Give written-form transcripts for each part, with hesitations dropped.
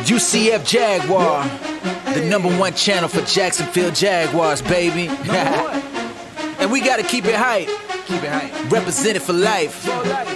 UCF Jaguar, the #1 channel for Jacksonville Jaguars, baby. And we gotta keep it hype. Represented for life.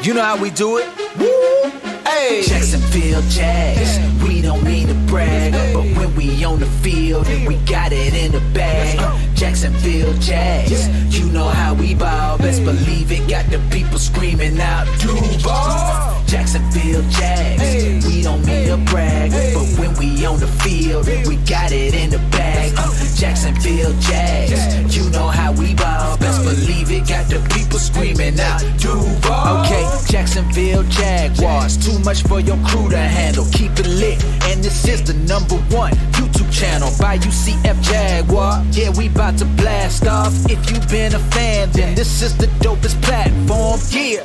You know how we do it. Woo! Hey. Jacksonville Jags, we don't mean to brag, but when we on the field, we got it in the bag. Jacksonville Jags, you know how we ball. Best believe it, got the people screaming out, Duval. Jacksonville Jags, we don't mean to brag, but when we on the field, we got it in the bag. Jacksonville Jags, you know how we ball. Best believe it, got the people screaming out, Duval. Okay, Jacksonville Jaguars, too much for your crew to handle. Keep it lit, and this is the #1 YouTube channel by UCF Jaguar. Yeah, we about to blast off. If you've been a fan, then this is the dopest platform. Yeah,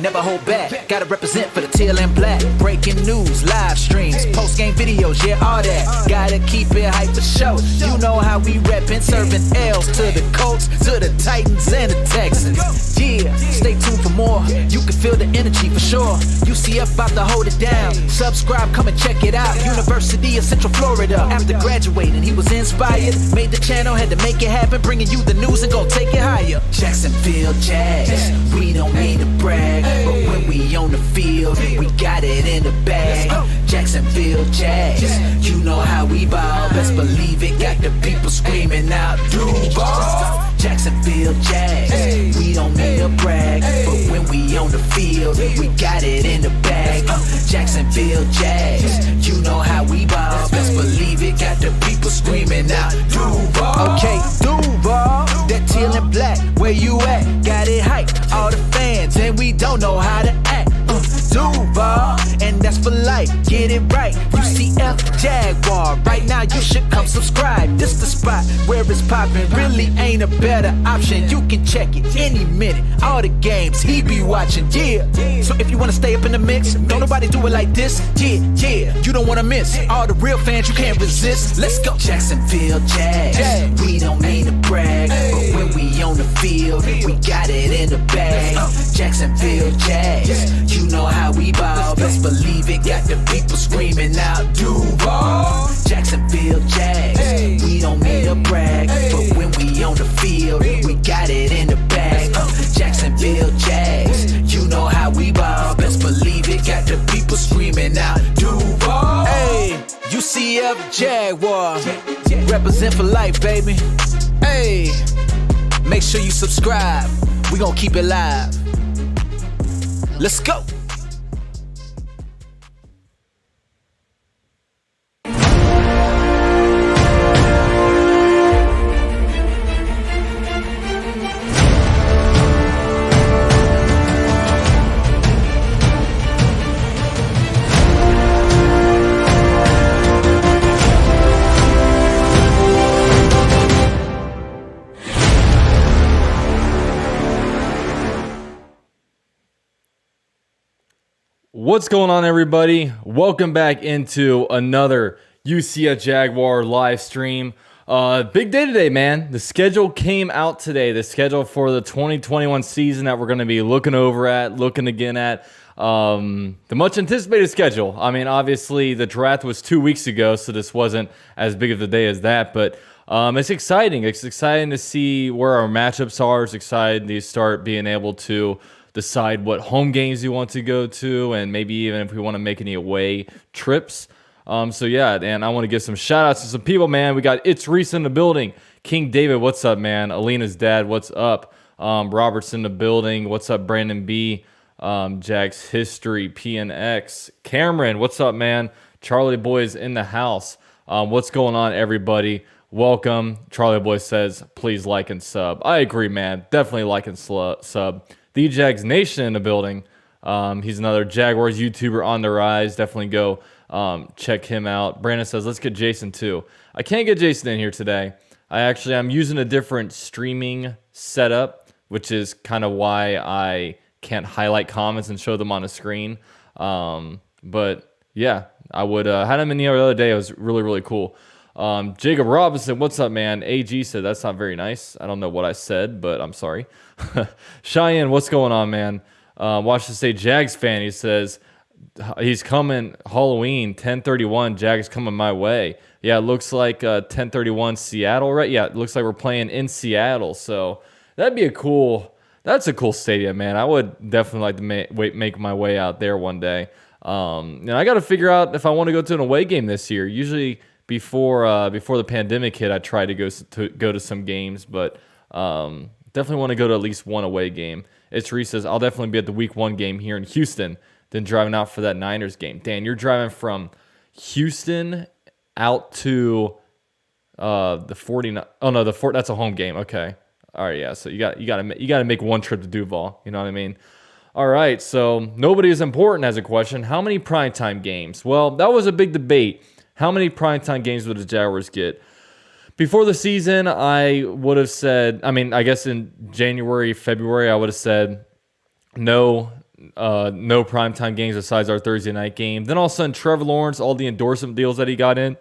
never hold back. Gotta represent for the teal and black. Breaking news, live streams, post-game videos, yeah, all that. Gotta keep it hype for show. You know how we reppin', serving L's to the Colts, to the Titans and the Texans. Yeah, stay tuned for more. You can feel the energy for sure. UCF about to hold it down. Subscribe, come and check it out. University of Central Florida. After graduating, he was inspired. Made the channel, had to make it happen. Bringing you the news and gon' take it higher. Jacksonville Jags, we don't mean to brag, but when we on the field, we got it in the bag. Jacksonville Jags, you know how we ball. Best believe it, got the people screaming out, Duval. Jacksonville Jags, we don't mean to brag, but when we on the field, we got it in the bag. Jacksonville Jags, you know how we ball. Best believe it, got the people screaming out, Duval. Okay, Duval, that teal and black, where you at? Got it hyped, all the fans, and we don't know how to act. Duval, and that's for life, get it right. UCF Jaguar, right now you should come subscribe. This the spot where it's poppin', really ain't a better option. You can check it any minute, all the games he be watching, yeah. So if you wanna stay up in the mix, don't nobody do it like this, yeah. You don't wanna miss all the real fans, you can't resist. Let's go. Jacksonville Jags, we don't mean to brag, but when we on the field, we got it in the bag. Jacksonville Jags, you know how we ball. Best believe it, got the people screaming out, Duval. Jacksonville Jags, we don't mean to brag, but when we on the field, we got it in the bag. Jacksonville Jags, you know how we ball. Best believe it, got the people screaming out, Duval. Hey, UCF Jaguar, represent for life, baby. Hey, make sure you subscribe. We gon' keep it live. Let's go. What's going on, everybody? Welcome back into another UCF Jaguar live stream. Big day today, man. The schedule came out today. The schedule for the 2021 season that we're going to be looking again at. The much anticipated schedule. I mean, obviously the draft was 2 weeks ago, so this wasn't as big of a day as that, but it's exciting. It's exciting to see where our matchups are. It's exciting to start being able to decide what home games you want to go to, and maybe even if we want to make any away trips. So yeah, and I want to give some shout outs to some people, man. We got It's Reese in the building. King David, what's up, man? Alina's dad, what's up? Robert's in the building. What's up, Brandon B? Jack's History, PNX. Cameron, what's up, man? Charlie Boy's in the house. What's going on, everybody? Welcome. Charlie Boy says, please like and sub. I agree, man. Definitely like and sub. The Jags Nation in the building. He's another Jaguars YouTuber on the rise. Definitely go check him out. Brandon says, let's get Jason too. I can't get Jason in here today. I'm using a different streaming setup, which is kind of why I can't highlight comments and show them on a screen. But yeah, I would had him in the other day. It was really, really cool. Jacob Robinson, what's up, man? AG said, that's not very nice. I don't know what I said, but I'm sorry. Cheyenne, what's going on, man? Watch this say Jags fan. He says, he's coming Halloween 10/31. Jags coming my way. Yeah, it looks like 10/31 Seattle, right? Yeah, it looks like we're playing in Seattle. So that'd be a cool. That's a cool stadium, man. I would definitely like to make my way out there one day. And I got to figure out if I want to go to an away game this year. Usually before the pandemic hit, I tried to go to some games, but definitely want to go to at least one away game. It's Reese says I'll definitely be at the Week 1 game here in Houston, then driving out for that Niners game. Dan, you're driving from Houston out to the 49. Oh no, that's a home game. Okay. All right, yeah. So you got to make one trip to Duval. You know what I mean? All right. So nobody is important has a question. How many primetime games? Well, that was a big debate. How many primetime games would the Jaguars get? Before the season, I would have said. I mean, I guess in January, February, I would have said no primetime games besides our Thursday night game. Then all of a sudden, Trevor Lawrence, all the endorsement deals that he got in,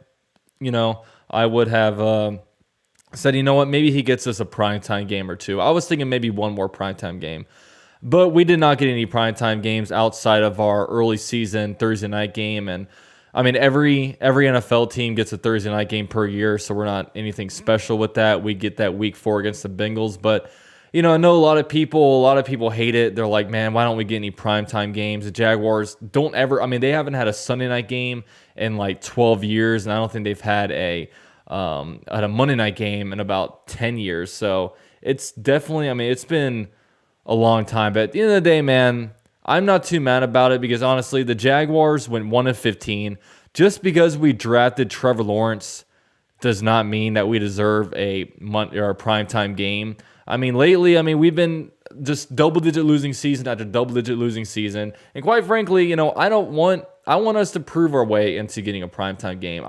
I would have said, you know what, maybe he gets us a primetime game or two. I was thinking maybe one more primetime game. But we did not get any primetime games outside of our early season Thursday night game. And I mean, every NFL team gets a Thursday night game per year, so we're not anything special with that. We get that week 4 against the Bengals. But, I know a lot of people hate it. They're like, man, why don't we get any primetime games? The Jaguars don't ever, I mean, they haven't had a Sunday night game in like 12 years, and I don't think they've had a Monday night game in about 10 years. So it's definitely, I mean, it's been a long time. But at the end of the day, man, I'm not too mad about it because honestly, the Jaguars went 1-15. Just because we drafted Trevor Lawrence does not mean that we deserve a primetime game. I mean, lately, we've been just double-digit losing season after double-digit losing season. And quite frankly, I want us to prove our way into getting a primetime game.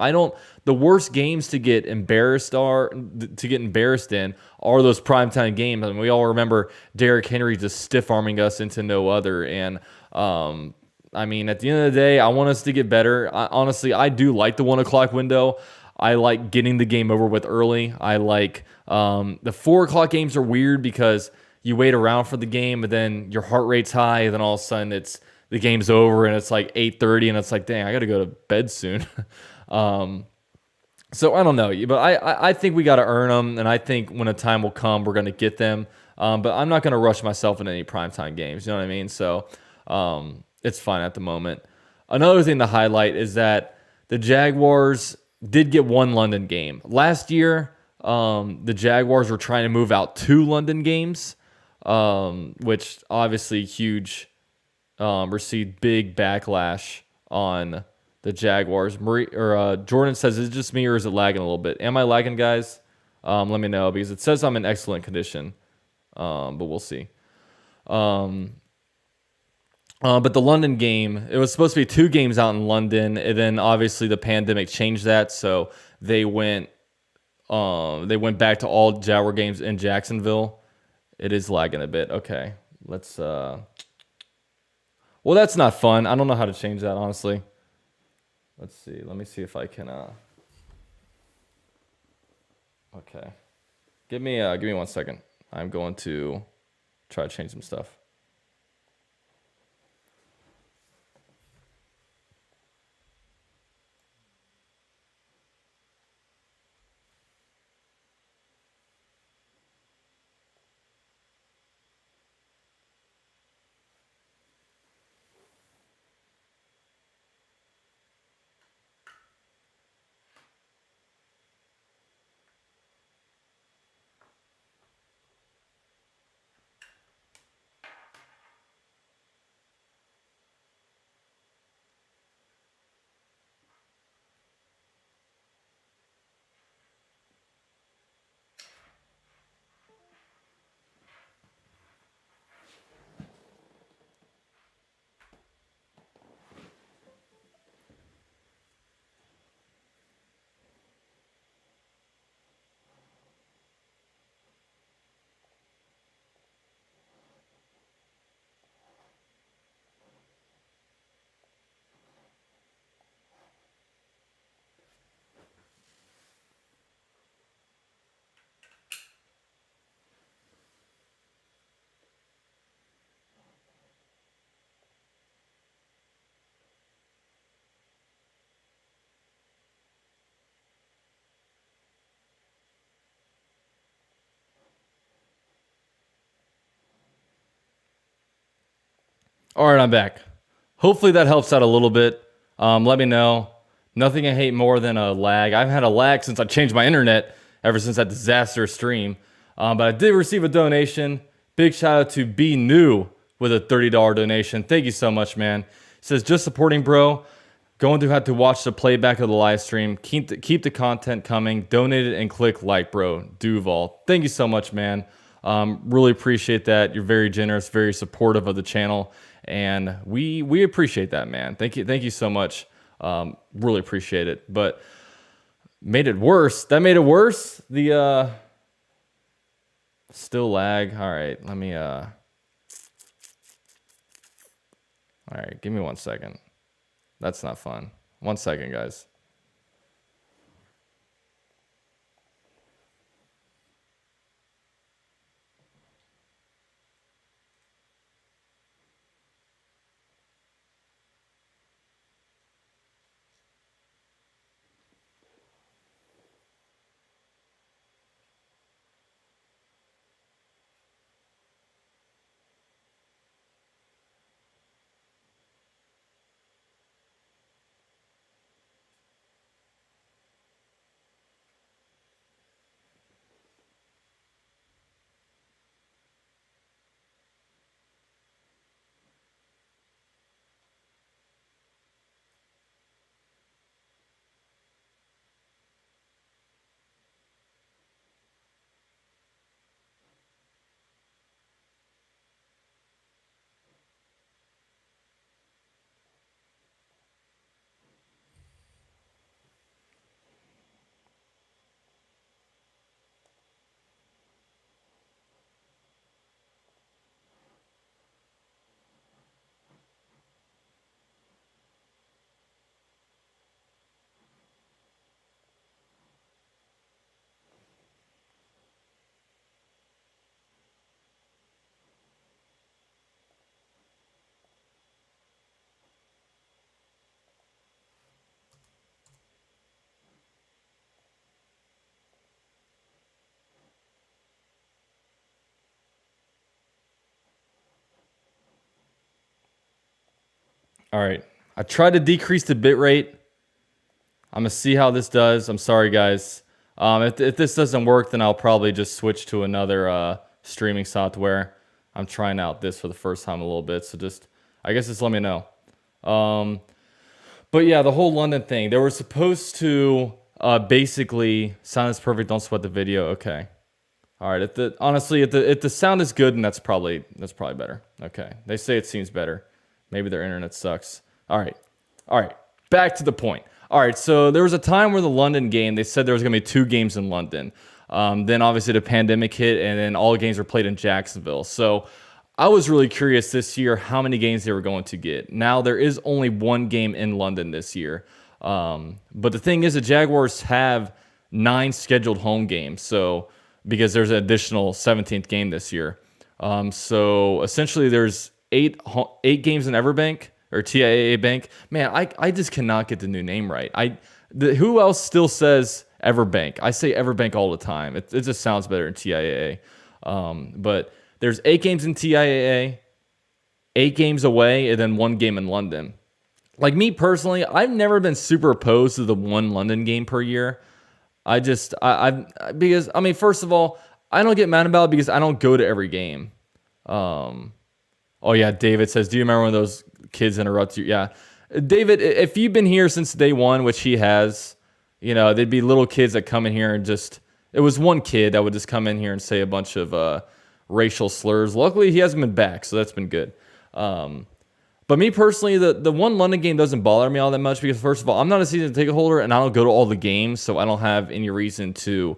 The worst games to get embarrassed in are those primetime games. I mean, we all remember Derrick Henry just stiff-arming us into no other. And, at the end of the day, I want us to get better. Honestly, I do like the 1 o'clock window. I like getting the game over with early. I like the 4 o'clock games are weird because you wait around for the game, but then your heart rate's high, and then all of a sudden the game's over, and it's like 8:30, and it's like, dang, I got to go to bed soon. So I don't know, but I think we got to earn them, and I think when a time will come, we're going to get them. But I'm not going to rush myself in any primetime games. You know what I mean? So it's fine at the moment. Another thing to highlight is that the Jaguars did get one London game. Last year, the Jaguars were trying to move out 2 London games, which obviously huge, received big backlash on the Jaguars. Jordan says, is it just me or is it lagging a little bit? Am I lagging, guys? Let me know because it says I'm in excellent condition, but we'll see. But the London game, it was supposed to be 2 games out in London, and then obviously the pandemic changed that, so they went back to all Jaguar games in Jacksonville. It is lagging a bit. Okay, let's. Well, that's not fun. I don't know how to change that, honestly. Let's see. Let me see if I can. Okay, give me 1 second. I'm going to try to change some stuff. All right, I'm back. Hopefully that helps out a little bit. Let me know. Nothing I hate more than a lag. I've had a lag since I changed my internet, ever since that disaster stream. But I did receive a donation. Big shout out to B New with a $30 donation. Thank you so much, man. It says, just supporting, bro. Going to have to watch the playback of the live stream. Keep the content coming. Donate it and click like, bro. Duval. Thank you so much, man. Really appreciate that. You're very generous, very supportive of the channel. And we appreciate that, man. Thank you so much. Really appreciate it. But made it worse. That made it worse. The still lag. All right, let me all right, give me 1 second. That's not fun. 1 second, guys. All right. I tried to decrease the bit rate. I'm going to see how this does. I'm sorry, guys. If this doesn't work, then I'll probably just switch to another streaming software. I'm trying out this for the first time a little bit, so I guess just let me know. But yeah, the whole London thing. They were supposed to basically, sound is perfect, don't sweat the video. Okay. All right. Honestly, if the sound is good, then that's probably better. Okay. They say it seems better. Maybe their internet sucks. All right. Back to the point. All right. So there was a time where the London game, they said there was going to be 2 games in London. Then obviously the pandemic hit, and then all games were played in Jacksonville. So I was really curious this year how many games they were going to get. Now there is only 1 game in London this year. But the thing is, the Jaguars have 9 scheduled home games. So because there's an additional 17th game this year. So essentially there's 8 games in Everbank or TIAA Bank. Man, I just cannot get the new name right. Who else still says Everbank? I say Everbank all the time. It just sounds better in TIAA. But there's 8 games in TIAA, 8 games away, and then 1 game in London. Like me personally, I've never been super opposed to the 1 London game per year. Because I mean, first of all, I don't get mad about it because I don't go to every game. Oh yeah, David says, do you remember when those kids interrupt you? Yeah. David, if you've been here since day 1, which he has, there'd be little kids that come in here and it was one kid that would just come in here and say a bunch of racial slurs. Luckily, he hasn't been back, so that's been good. But me personally, the 1 London game doesn't bother me all that much because, first of all, I'm not a season ticket holder and I don't go to all the games, so I don't have any reason to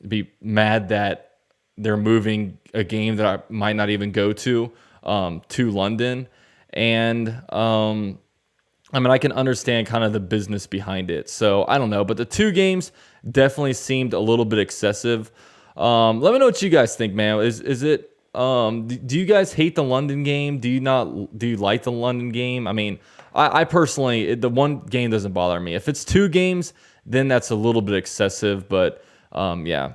be mad that they're moving a game that I might not even go to London. And I mean, I can understand kind of the business behind it. So I don't know, but the 2 games definitely seemed a little bit excessive. Let me know what you guys think, man. Is it? Do you guys hate the London game? Do you like the London game? I mean, I personally, the 1 game doesn't bother me. If it's 2 games, then that's a little bit excessive. But yeah.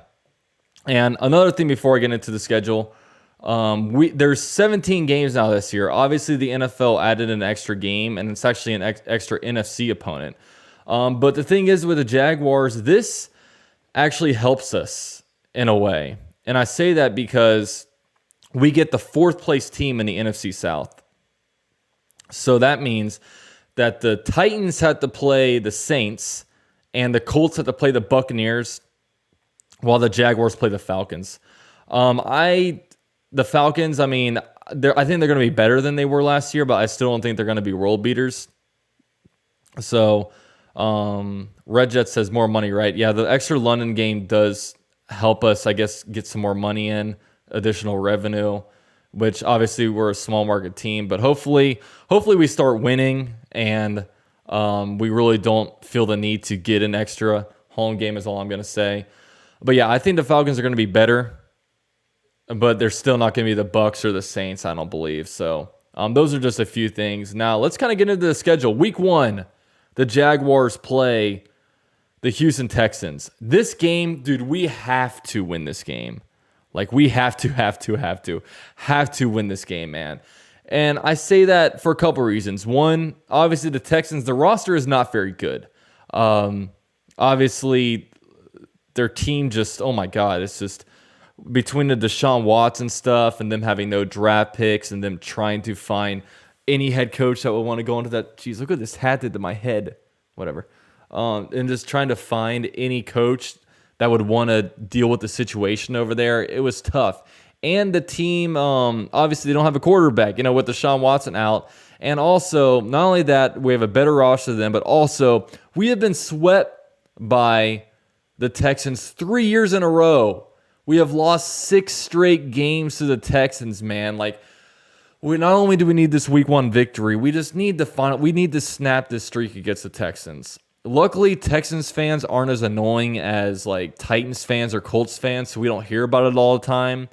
And another thing before I get into the schedule, There's 17 games now this year. Obviously, the NFL added an extra game, and it's actually an extra NFC opponent. But the thing is with the Jaguars, this actually helps us in a way. And I say that because we get the fourth place team in the NFC South. So that means that the Titans have to play the Saints and the Colts have to play the Buccaneers while the Jaguars play the Falcons. The Falcons, I mean, I think they're going to be better than they were last year, but I still don't think they're going to be world beaters. So, Red Jet says more money, right? Yeah, the extra London game does help us, I guess, get some more money in, additional revenue, which obviously we're a small market team, but hopefully we start winning and we really don't feel the need to get an extra home game is all I'm going to say. But yeah, I think the Falcons are going to be better, but they're still not going to be the Bucs or the Saints, I don't believe. So those are just a few things. Now let's kind of get into the schedule. Week 1, the Jaguars play the Houston Texans. This game, dude, we have to win this game. Like, we have to win this game, man. And I say that for a couple reasons. One, obviously the Texans, the roster is not very good. Obviously, their team just, oh my God, it's just between the Deshaun Watson stuff and them having no draft picks and them trying to find any head coach that would want to go into that. Geez, look what this hat did to my head. Whatever. And just trying to find any coach that would want to deal with the situation over there. It was tough. And the team, obviously, they don't have a quarterback, with Deshaun Watson out. And also, not only that, we have a better roster than them, but also we have been swept by the Texans 3 years in a row. We have lost 6 straight games to the Texans, man. Like, we not only do we need this week 1 victory, we just need to snap this streak against the Texans. Luckily, Texans fans aren't as annoying as like Titans fans or Colts fans, so we don't hear about it all the time.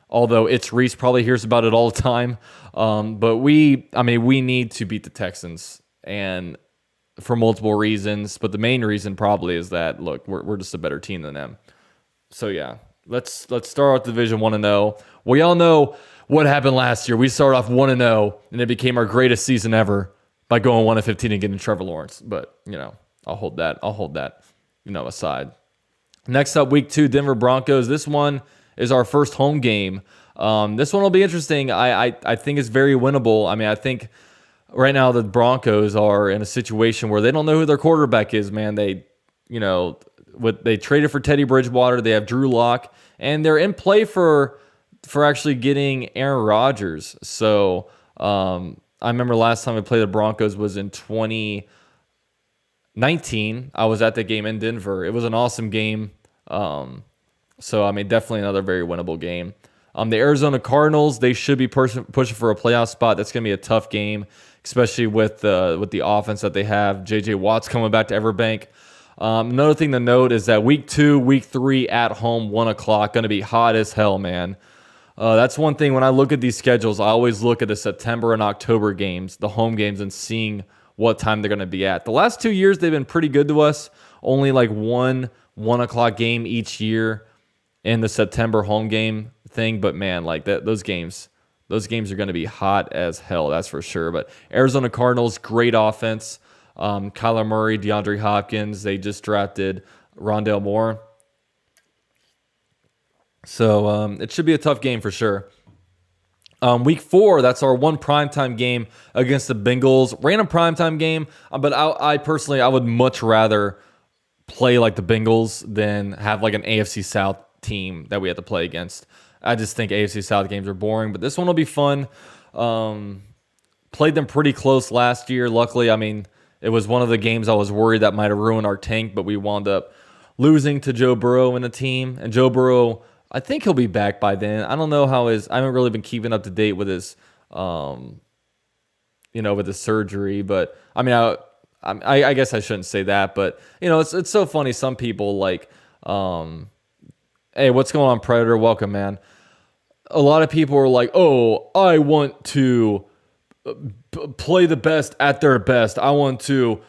Although It's Reese probably hears about it all the time. But we need to beat the Texans, and for multiple reasons. But the main reason probably is that, look, we're just a better team than them. So yeah, let's start out Division 1-0. We all know what happened last year. We started off 1-0, and it became our greatest season ever by going 1-15 and getting Trevor Lawrence. But I'll hold that aside. Next up, week 2, Denver Broncos. This one is our first home game. This one will be interesting. I think it's very winnable. I mean, I think right now the Broncos are in a situation where they don't know who their quarterback is, man. They traded for Teddy Bridgewater. They have Drew Lock, and they're in play for actually getting Aaron Rodgers. So I remember last time we played the Broncos was in 2019. I was at the game in Denver. It was an awesome game. So, I mean, definitely another very winnable game. The Arizona Cardinals, they should be pushing for a playoff spot. That's going to be a tough game, especially with the offense that they have. J.J. Watt's coming back to Everbank. Another thing to note is that week 2, week 3 at home, 1 o'clock, going to be hot as hell, man. That's one thing when I look at these schedules, I always look at the September and October games, the home games, and seeing what time they're going to be at. The last 2 years, they've been pretty good to us. Only like 1 o'clock game each year in the September home game thing. But man, like those games are going to be hot as hell. That's for sure. But Arizona Cardinals, great offense. Kyler Murray, DeAndre Hopkins. They just drafted Rondale Moore. So it should be a tough game for sure. Week 4, that's our one primetime game against the Bengals. Random primetime game, but I personally, I would much rather play like the Bengals than have like an AFC South team that we have to play against. I just think AFC South games are boring, but this one will be fun. Played them pretty close last year. Luckily, I mean, it was one of the games I was worried that might have ruined our tank, but we wound up losing to Joe Burrow in the team. And Joe Burrow, I think he'll be back by then. I don't know how I haven't really been keeping up to date with his, with his surgery. But I mean, I guess I shouldn't say that. But it's so funny. Some people like, hey, what's going on, Predator? Welcome, man. A lot of people are like, oh, I want to play the best at their best. I want to,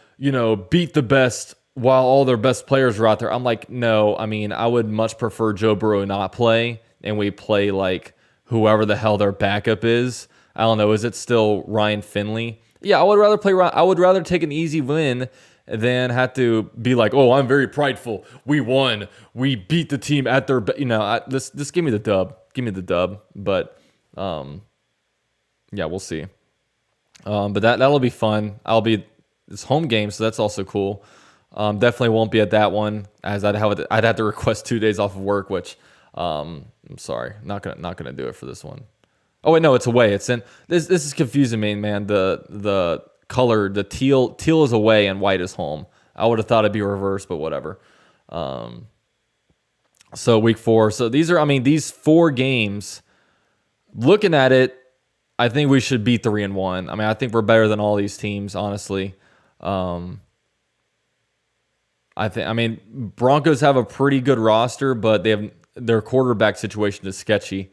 beat the best while all their best players are out there. I'm like, no, I mean, I would much prefer Joe Burrow not play and we play like whoever the hell their backup is. I don't know. Is it still Ryan Finley? Yeah, I would rather play. I would rather take an easy win than have to be like, oh, I'm very prideful. We won. We beat the team at their. Just give me the dub. Give me the dub. But yeah, we'll see. But that'll be fun. It's home game, so that's also cool. Definitely won't be at that one, as I'd have to request 2 days off of work, which I'm sorry, not gonna do it for this one. Oh wait, no, it's away. It's in this is confusing me, man. The color, the teal is away and white is home. I would have thought it'd be reversed, but whatever. So week 4. So these 4 games, looking at it, I think we should be 3-1. I mean, I think we're better than all these teams, honestly. Broncos have a pretty good roster, but their quarterback situation is sketchy.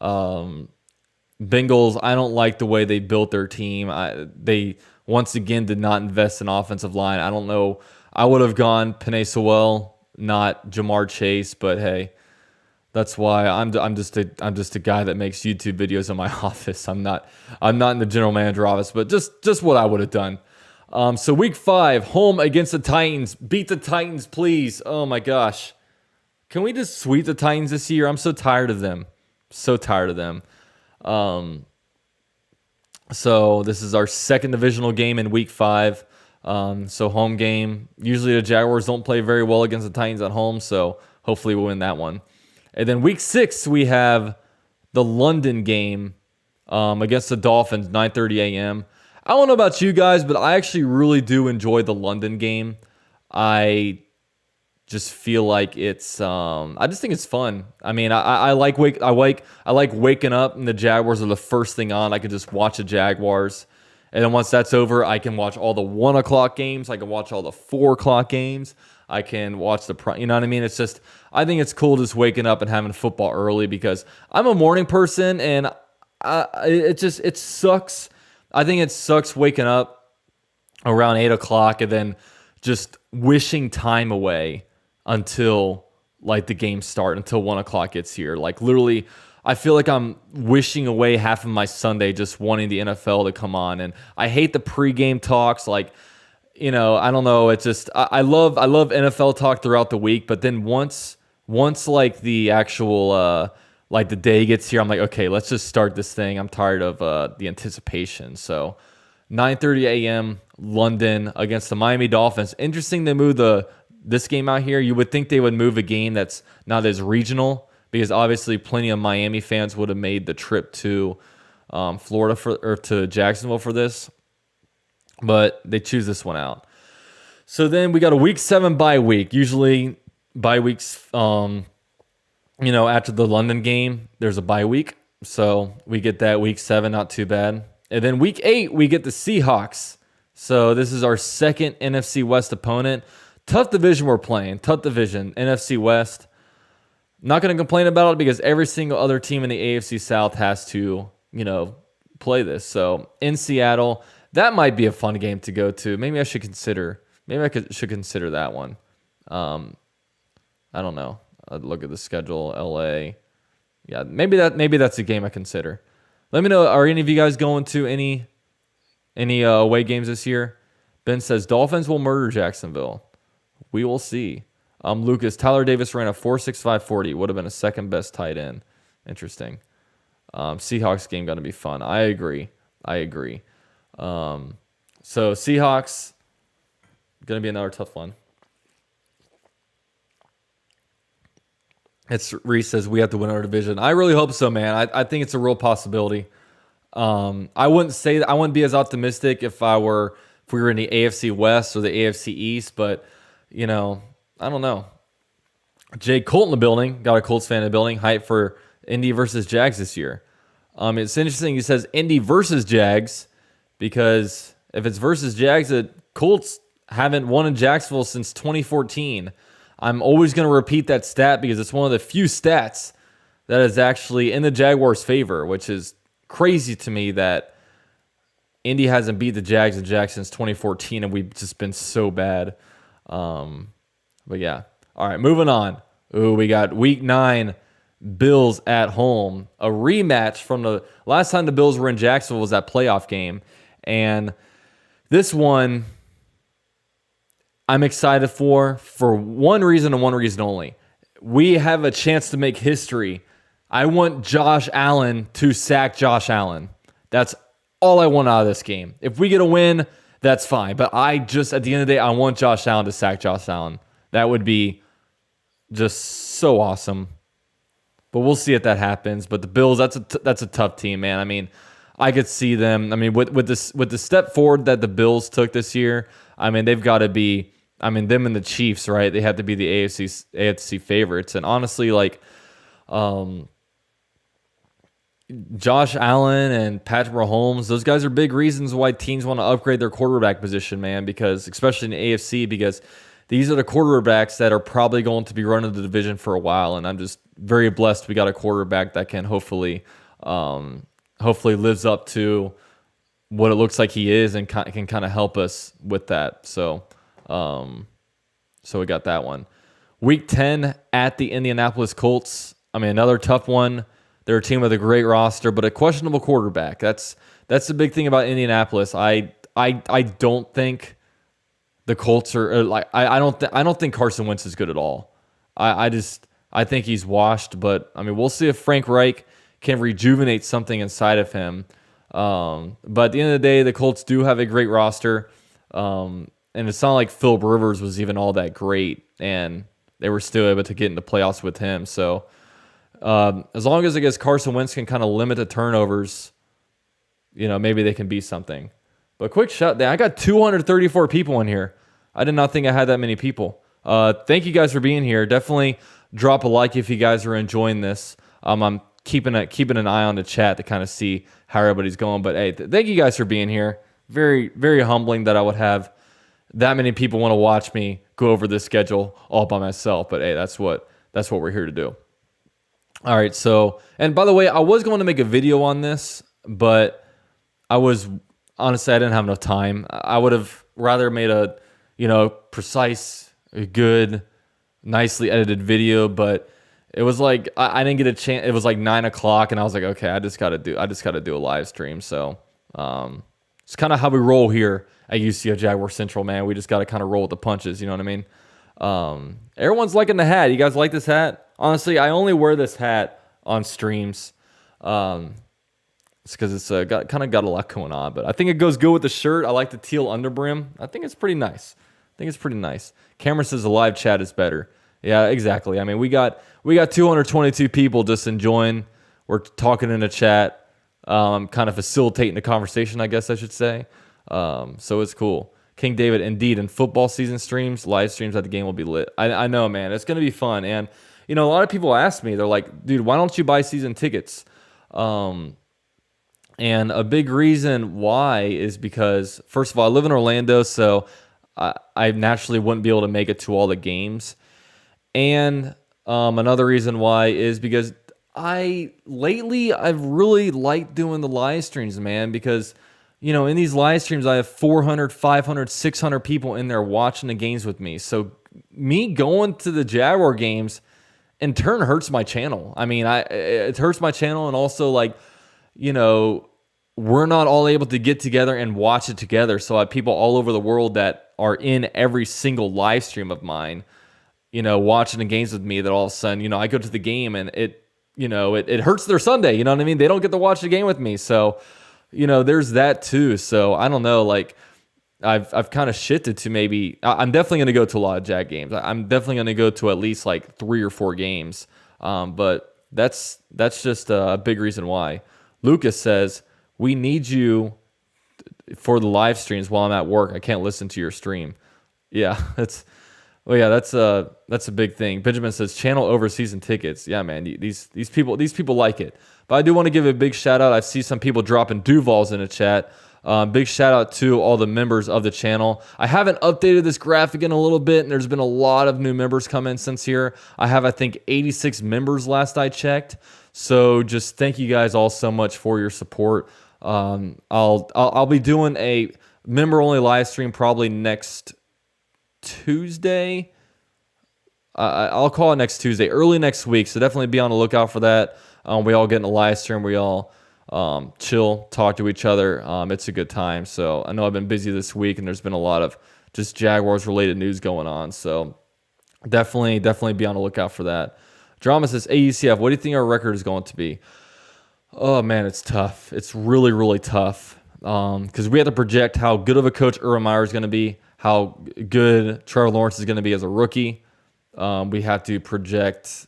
Bengals, I don't like the way they built their team. They once again did not invest in offensive line. I don't know. I would have gone Penei Sewell, not Jamar Chase, but hey, that's why I'm just a guy that makes YouTube videos in my office. I'm not in the general manager office, but just what I would have done. So week 5, home against the Titans. Beat the Titans, please. Oh my gosh. Can we just sweep the Titans this year? I'm so tired of them. So tired of them. So this is our second divisional game in week 5. So home game. Usually the Jaguars don't play very well against the Titans at home, so hopefully we'll win that one. And then week 6, we have the London game against the Dolphins, 9:30 a.m. I don't know about you guys, but I actually really do enjoy the London game. I just feel like it's I just think it's fun. I mean, I like waking up and the Jaguars are the first thing on. I can just watch the Jaguars. And then once that's over, I can watch all the 1 o'clock games. I can watch all the 4 o'clock games. I can watch you know what I mean? It's just, I think it's cool just waking up and having football early because I'm a morning person and it sucks. I think it sucks waking up around 8 o'clock and then just wishing time away until like the games start, until 1 o'clock gets here. Like literally, I feel like I'm wishing away half of my Sunday just wanting the NFL to come on. And I hate the pregame talks. Like, you know, I don't know. It's just, I love NFL talk throughout the week. But then once like the actual, like the day gets here, I'm like, okay, let's just start this thing. I'm tired of the anticipation. So 9:30 a.m. London against the Miami Dolphins. Interesting they moved this game out here. You would think they would move a game that's not as regional because obviously plenty of Miami fans would have made the trip to Florida or to Jacksonville for this. But they choose this one out. So then we got a week 7 bye week. Usually bye weeks, after the London game, there's a bye week. So we get that week 7, not too bad. And then week 8, we get the Seahawks. So this is our second NFC West opponent. Tough division we're playing. Tough division, NFC West. Not going to complain about it because every single other team in the AFC South has to, play this. So in Seattle, that might be a fun game to go to. Maybe I should consider that one. I don't know. I'd look at the schedule. LA. Yeah, maybe that's a game I consider. Let me know. Are any of you guys going to any away games this year? Ben says Dolphins will murder Jacksonville. We will see. Lucas, Tyler Davis ran a 4.65 40. Would have been a second best tight end. Interesting. Seahawks game going to be fun. I agree. So Seahawks going to be another tough one. Reese says we have to win our division. I really hope so, man. I think it's a real possibility. I wouldn't be as optimistic if we were in the AFC West or the AFC East, but I don't know. Jay Colt in the building, got a Colts fan in the building. Hype for Indy versus Jags this year. It's interesting. He says Indy versus Jags because if it's versus Jags, the Colts haven't won in Jacksonville since 2014. I'm always going to repeat that stat because it's one of the few stats that is actually in the Jaguars' favor, which is crazy to me that Indy hasn't beat the Jags in Jags since 2014, and we've just been so bad. But yeah. All right, moving on. Ooh, we got week 9. Bills at home, a rematch from the last time the Bills were in Jacksonville was that playoff game. And this one I'm excited for one reason and one reason only. We have a chance to make history. I want Josh Allen to sack Josh Allen. That's all I want out of this game. If we get a win, that's fine. But at the end of the day, I want Josh Allen to sack Josh Allen. That would be just so awesome. But we'll see if that happens. But the Bills, that's a tough team, man. I mean, I could see them. I mean, with the step forward that the Bills took this year, I mean, they've got to be. I mean, them and the Chiefs, right? They have to be the AFC favorites. And honestly, like, Josh Allen and Patrick Mahomes, those guys are big reasons why teams want to upgrade their quarterback position, man. Because especially in the AFC, because these are the quarterbacks that are probably going to be running the division for a while. And I'm just very blessed we got a quarterback that can hopefully lives up to what it looks like he is and can kind of help us with that. So we got that one. Week 10 at the Indianapolis Colts. I mean, another tough one. They're a team with a great roster, but a questionable quarterback. That's the big thing about Indianapolis. I don't think the Colts are like I don't think Carson Wentz is good at all. I think he's washed, but I mean, we'll see if Frank Reich can rejuvenate something inside of him. But at the end of the day, the Colts do have a great roster. And it's not like Philip Rivers was even all that great, and they were still able to get into playoffs with him. So as long as I guess Carson Wentz can kind of limit the turnovers, maybe they can be something. But quick shout, I got 234 people in here. I did not think I had that many people. Thank you guys for being here. Definitely drop a like if you guys are enjoying this. I'm keeping an eye on the chat to kind of see how everybody's going. But hey, thank you guys for being here. Very, very humbling that I would have that many people want to watch me go over this schedule all by myself. But hey, that's what we're here to do. All right. So, and by the way, I was going to make a video on this, but honestly, I didn't have enough time. I would have rather made a, precise, good, nicely edited video, but it was like I didn't get a chance. It was like 9:00, and I was like, okay, I just gotta do a live stream. So it's kind of how we roll here at UCF Jaguar Central, man. We just gotta kind of roll with the punches. You know what I mean? Everyone's liking the hat. You guys like this hat? Honestly, I only wear this hat on streams. It's because it's got a lot going on, but I think it goes good with the shirt. I like the teal underbrim. I think it's pretty nice. Cameron says the live chat is better. Yeah, exactly. I mean, we got 222 people just enjoying. We're talking in the chat, kind of facilitating the conversation, I guess I should say. So it's cool. King David, indeed, in football season streams, live streams at the game will be lit. I know, man. It's going to be fun. And, a lot of people ask me, they're like, dude, why don't you buy season tickets? And a big reason why is because, first of all, I live in Orlando, so I naturally wouldn't be able to make it to all the games. And another reason why is because I've really liked doing the live streams, man, because, in these live streams, I have 400, 500, 600 people in there watching the games with me. So me going to the Jaguar games in turn hurts my channel. I mean, it hurts my channel, and also we're not all able to get together and watch it together. So I have people all over the world that are in every single live stream of mine, watching the games with me, that all of a sudden, I go to the game and it hurts their Sunday. You know what I mean? They don't get to watch the game with me. So, there's that too. So I don't know, like I've kind of shifted to maybe, I'm definitely going to go to a lot of Jag games. I'm definitely going to go to at least like 3 or 4 games. But that's just a big reason why. Lucas says, we need you for the live streams while I'm at work. I can't listen to your stream. Yeah, that's a big thing. Benjamin says channel over season tickets. Yeah, man, these people like it. But I do want to give a big shout out. I see some people dropping Duvals in the chat. Big shout out to all the members of the channel. I haven't updated this graphic in a little bit, and there's been a lot of new members come in since here. I have, I think, 86 members last I checked. So just thank you guys all so much for your support. I'll be doing a member only live stream probably next Tuesday. I'll call it next Tuesday, early next week. So definitely be on the lookout for that. We all get in a live stream. We all chill, talk to each other. It's a good time. So I know I've been busy this week, and there's been a lot of just Jaguars related news going on. So definitely be on the lookout for that. Drama says, AUCF, what do you think our record is going to be? Oh, man, it's tough. It's really, really tough. Because we have to project how good of a coach Urban Meyer is going to be, how good Trevor Lawrence is going to be as a rookie. We have to project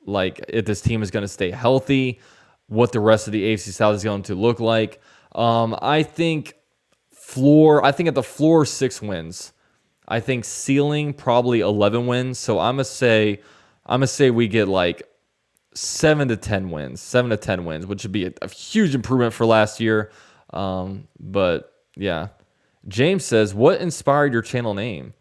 like if this team is going to stay healthy, what the rest of the AFC South is going to look like. I think at the floor 6 wins. I think ceiling probably 11 wins. So I'm gonna say we get like 7 to 10 wins, which would be a huge improvement for last year. But yeah, James says, what inspired your channel name?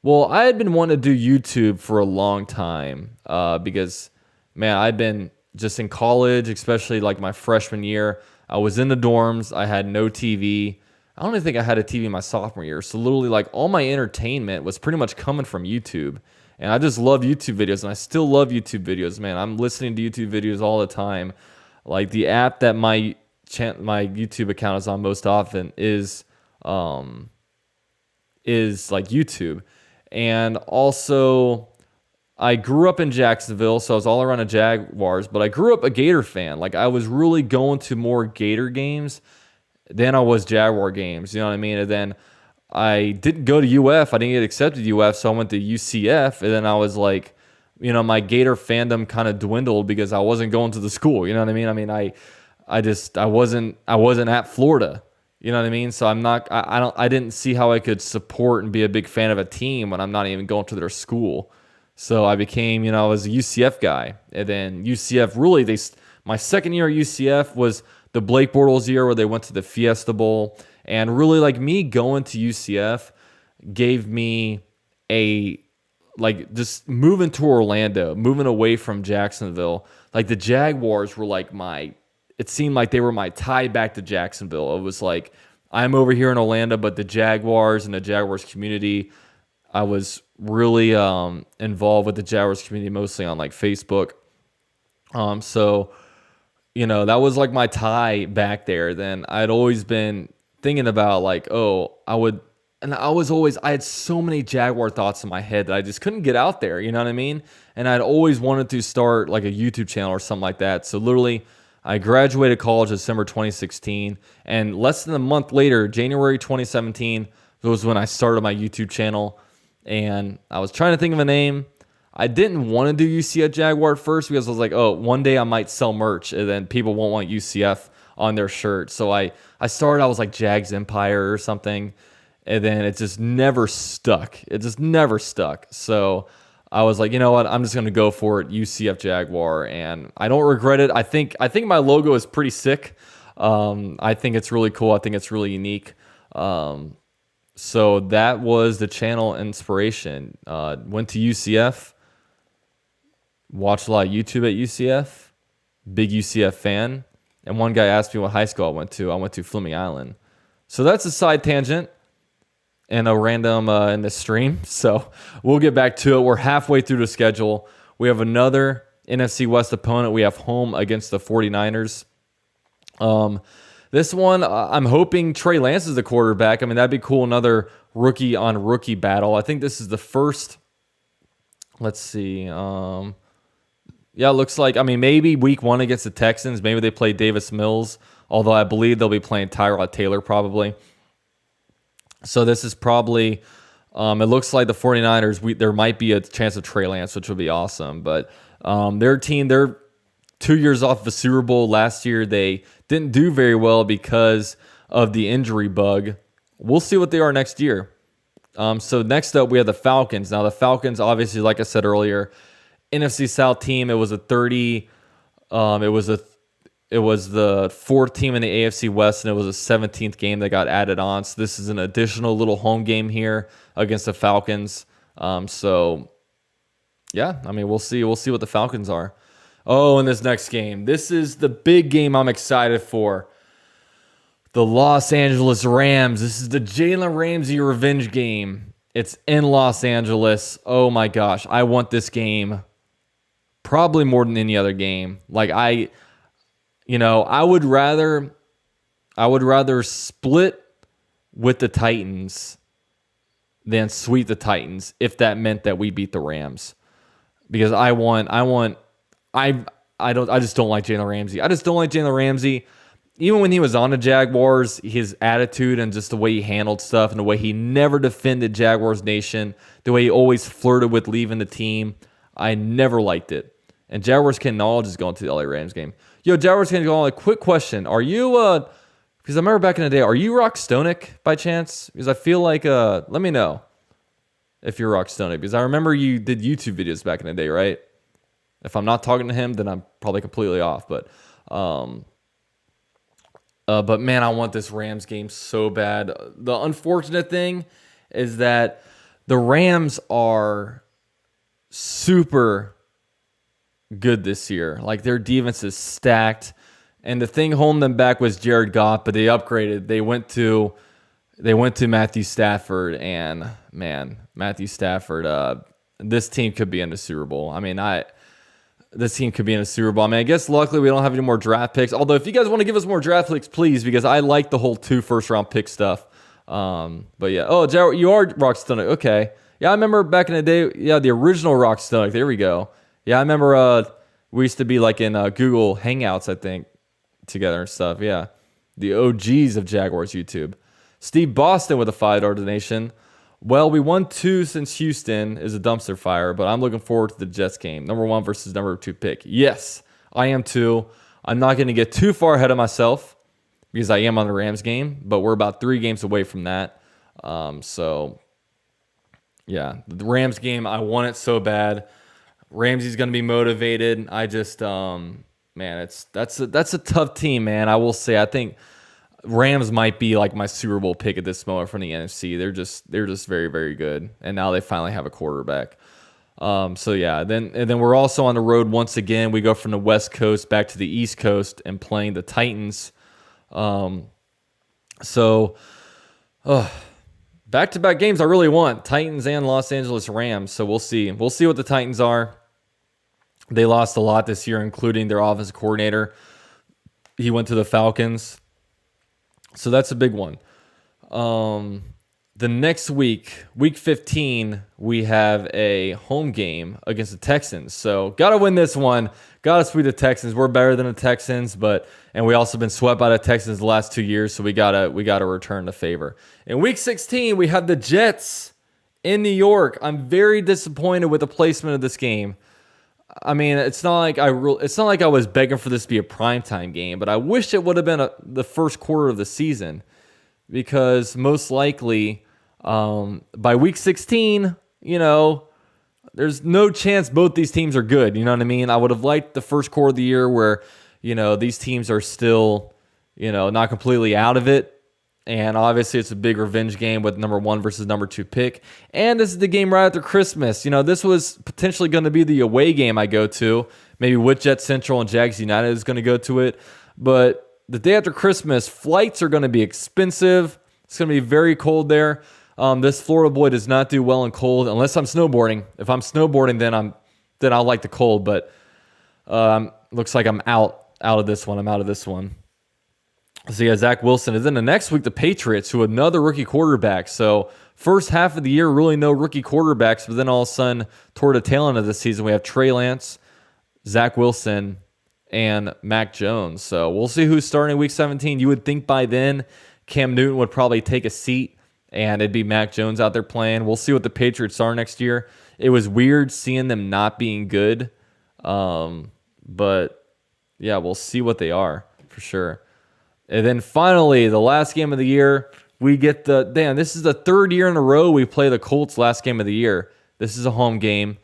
Well, I had been wanting to do YouTube for a long time because, man, I'd been just in college, especially like my freshman year. I was in the dorms. I had no TV. I don't even think I had a TV my sophomore year. So literally like all my entertainment was pretty much coming from YouTube. And I just love YouTube videos, and I still love YouTube videos, man. I'm listening to YouTube videos all the time. Like the app that my YouTube account is on most often is like YouTube. And also, I grew up in Jacksonville, so I was all around the Jaguars, but I grew up a Gator fan. Like, I was really going to more Gator games than I was Jaguar games, you know what I mean? And then I didn't go to UF. I didn't get accepted to UF, so I went to UCF, and then I was like, you know, my Gator fandom kind of dwindled because I wasn't going to the school, you know what I mean? I mean, I wasn't at Florida. You know what I mean? So I didn't see how I could support and be a big fan of a team when I'm not even going to their school. So I became, I was a UCF guy. And then UCF really, my second year at UCF was the Blake Bortles year where they went to the Fiesta Bowl. And really like me going to UCF gave me just moving to Orlando, moving away from Jacksonville. Like the Jaguars were like it seemed like they were my tie back to Jacksonville. It was like, I'm over here in Orlando, but the Jaguars and the Jaguars community, I was really involved with the Jaguars community, mostly on like Facebook. So, that was like my tie back there. Then I'd always been thinking about like, I had so many Jaguar thoughts in my head that I just couldn't get out there. You know what I mean? And I'd always wanted to start like a YouTube channel or something like that. So literally, I graduated college December 2016, and less than a month later, January 2017, was when I started my YouTube channel, and I was trying to think of a name. I didn't want to do UCF Jaguar at first because I was like, one day I might sell merch, and then people won't want UCF on their shirt. So I was like Jags Empire or something, and then it just never stuck. So I was like, you know what? I'm just gonna go for it, UCF Jaguar, and I don't regret it. I think my logo is pretty sick. I think it's really cool. I think it's really unique. So that was the channel inspiration. Went to UCF, watched a lot of YouTube at UCF, big UCF fan. And one guy asked me what high school I went to. I went to Fleming Island. So that's a side tangent and a random in the stream. So we'll get back to it. We're halfway through the schedule. We have another NFC West opponent. We have home against the 49ers. This one, I'm hoping Trey Lance is the quarterback. I mean, that'd be cool. Another rookie on rookie battle. I think this is the first. Let's see. It looks like, maybe week 1 against the Texans. Maybe they play Davis Mills, although I believe they'll be playing Tyrod Taylor probably. So this is probably, it looks like the 49ers, there might be a chance of Trey Lance, which would be awesome. But their team, they're 2 years off the Super Bowl. Last year, they didn't do very well because of the injury bug. We'll see what they are next year. So next up, we have the Falcons. Now, the Falcons, obviously, like I said earlier, NFC South team, it was a 30, it was the 4th team in the AFC West, and it was a 17th game that got added on. So this is an additional little home game here against the Falcons. We'll see. We'll see what the Falcons are. Oh, in this next game. This is the big game I'm excited for. The Los Angeles Rams. This is the Jalen Ramsey revenge game. It's in Los Angeles. Oh my gosh, I want this game probably more than any other game. Like I would rather split with the Titans than sweep the Titans if that meant that we beat the Rams. Because I just don't like Jalen Ramsey. I just don't like Jalen Ramsey. Even when he was on the Jaguars, his attitude and just the way he handled stuff and the way he never defended Jaguars Nation, the way he always flirted with leaving the team, I never liked it. And Jaguars can all just go into the LA Rams game. Yo, Jaguars can go on. A quick question: are you because I remember back in the day, are you Rock Stonic by chance? Because I feel like let me know if you're Rock Stonic, because I remember you did YouTube videos back in the day, right? If I'm not talking to him, then I'm probably completely off. But man, I want this Rams game so bad. The unfortunate thing is that the Rams are super good this year. Like, their defense is stacked, and the thing holding them back was Jared Goff, but they upgraded. They went to Matthew Stafford, and man, Matthew Stafford. This team could be in the Super Bowl. This team could be in a Super Bowl. I guess luckily we don't have any more draft picks. Although if you guys want to give us more draft picks, please, because I like the whole 2 first-round pick stuff. But yeah. Oh, Jared, you are Rock Stonic. Okay. Yeah, I remember back in the day. Yeah, the original Rock Stonic. There we go. Yeah, I remember we used to be like in Google Hangouts, I think, together and stuff. Yeah. The OGs of Jaguars YouTube. Steve Boston with a $5 donation. Well, we won 2 since Houston is a dumpster fire, but I'm looking forward to the Jets game. Number 1 versus number 2 pick. Yes, I am too. I'm not going to get too far ahead of myself because I am on the Rams game, but we're about 3 games away from that. So, yeah, the Rams game, I want it so bad. Ramsey's going to be motivated. I just, man, that's a tough team, man. I will say, I think Rams might be like my Super Bowl pick at this moment from the NFC. They're just very, very good. And now they finally have a quarterback. So yeah, then we're also on the road once again. We go from the West Coast back to the East Coast and playing the Titans. Back-to-back games I really want. Titans and Los Angeles Rams. So we'll see. We'll see what the Titans are. They lost a lot this year, including their offensive coordinator. He went to the Falcons. So that's a big one. The next week, week 15, we have a home game against the Texans. So got to win this one. Got to sweep the Texans. We're better than the Texans, and we also been swept by the Texans the last 2 years, so we gotta return the favor. In week 16, we have the Jets in New York. I'm very disappointed with the placement of this game. It's not like I was begging for this to be a primetime game, but I wish it would have been the first quarter of the season, because most likely by week 16, there's no chance both these teams are good. You know what I mean? I would have liked the first quarter of the year where, these teams are still, not completely out of it. And obviously it's a big revenge game with number 1 versus number 2 pick. And this is the game right after Christmas. This was potentially going to be the away game I go to. Maybe with Jet Central and Jags United is going to go to it. But the day after Christmas, flights are going to be expensive. It's going to be very cold there. This Florida boy does not do well in cold unless I'm snowboarding. If I'm snowboarding, then I'll like the cold. But looks like I'm out of this one. I'm out of this one. So yeah, Zach Wilson. And then the next week, the Patriots, who another rookie quarterback. So first half of the year, really no rookie quarterbacks. But then all of a sudden, toward the tail end of the season, we have Trey Lance, Zach Wilson, and Mac Jones. So we'll see who's starting week 17. You would think by then Cam Newton would probably take a seat and it'd be Mac Jones out there playing. We'll see what the Patriots are next year. It was weird seeing them not being good. But yeah, we'll see what they are for sure. And then finally, the last game of the year, we get this is the 3rd year in a row we play the Colts last game of the year. This is a home game.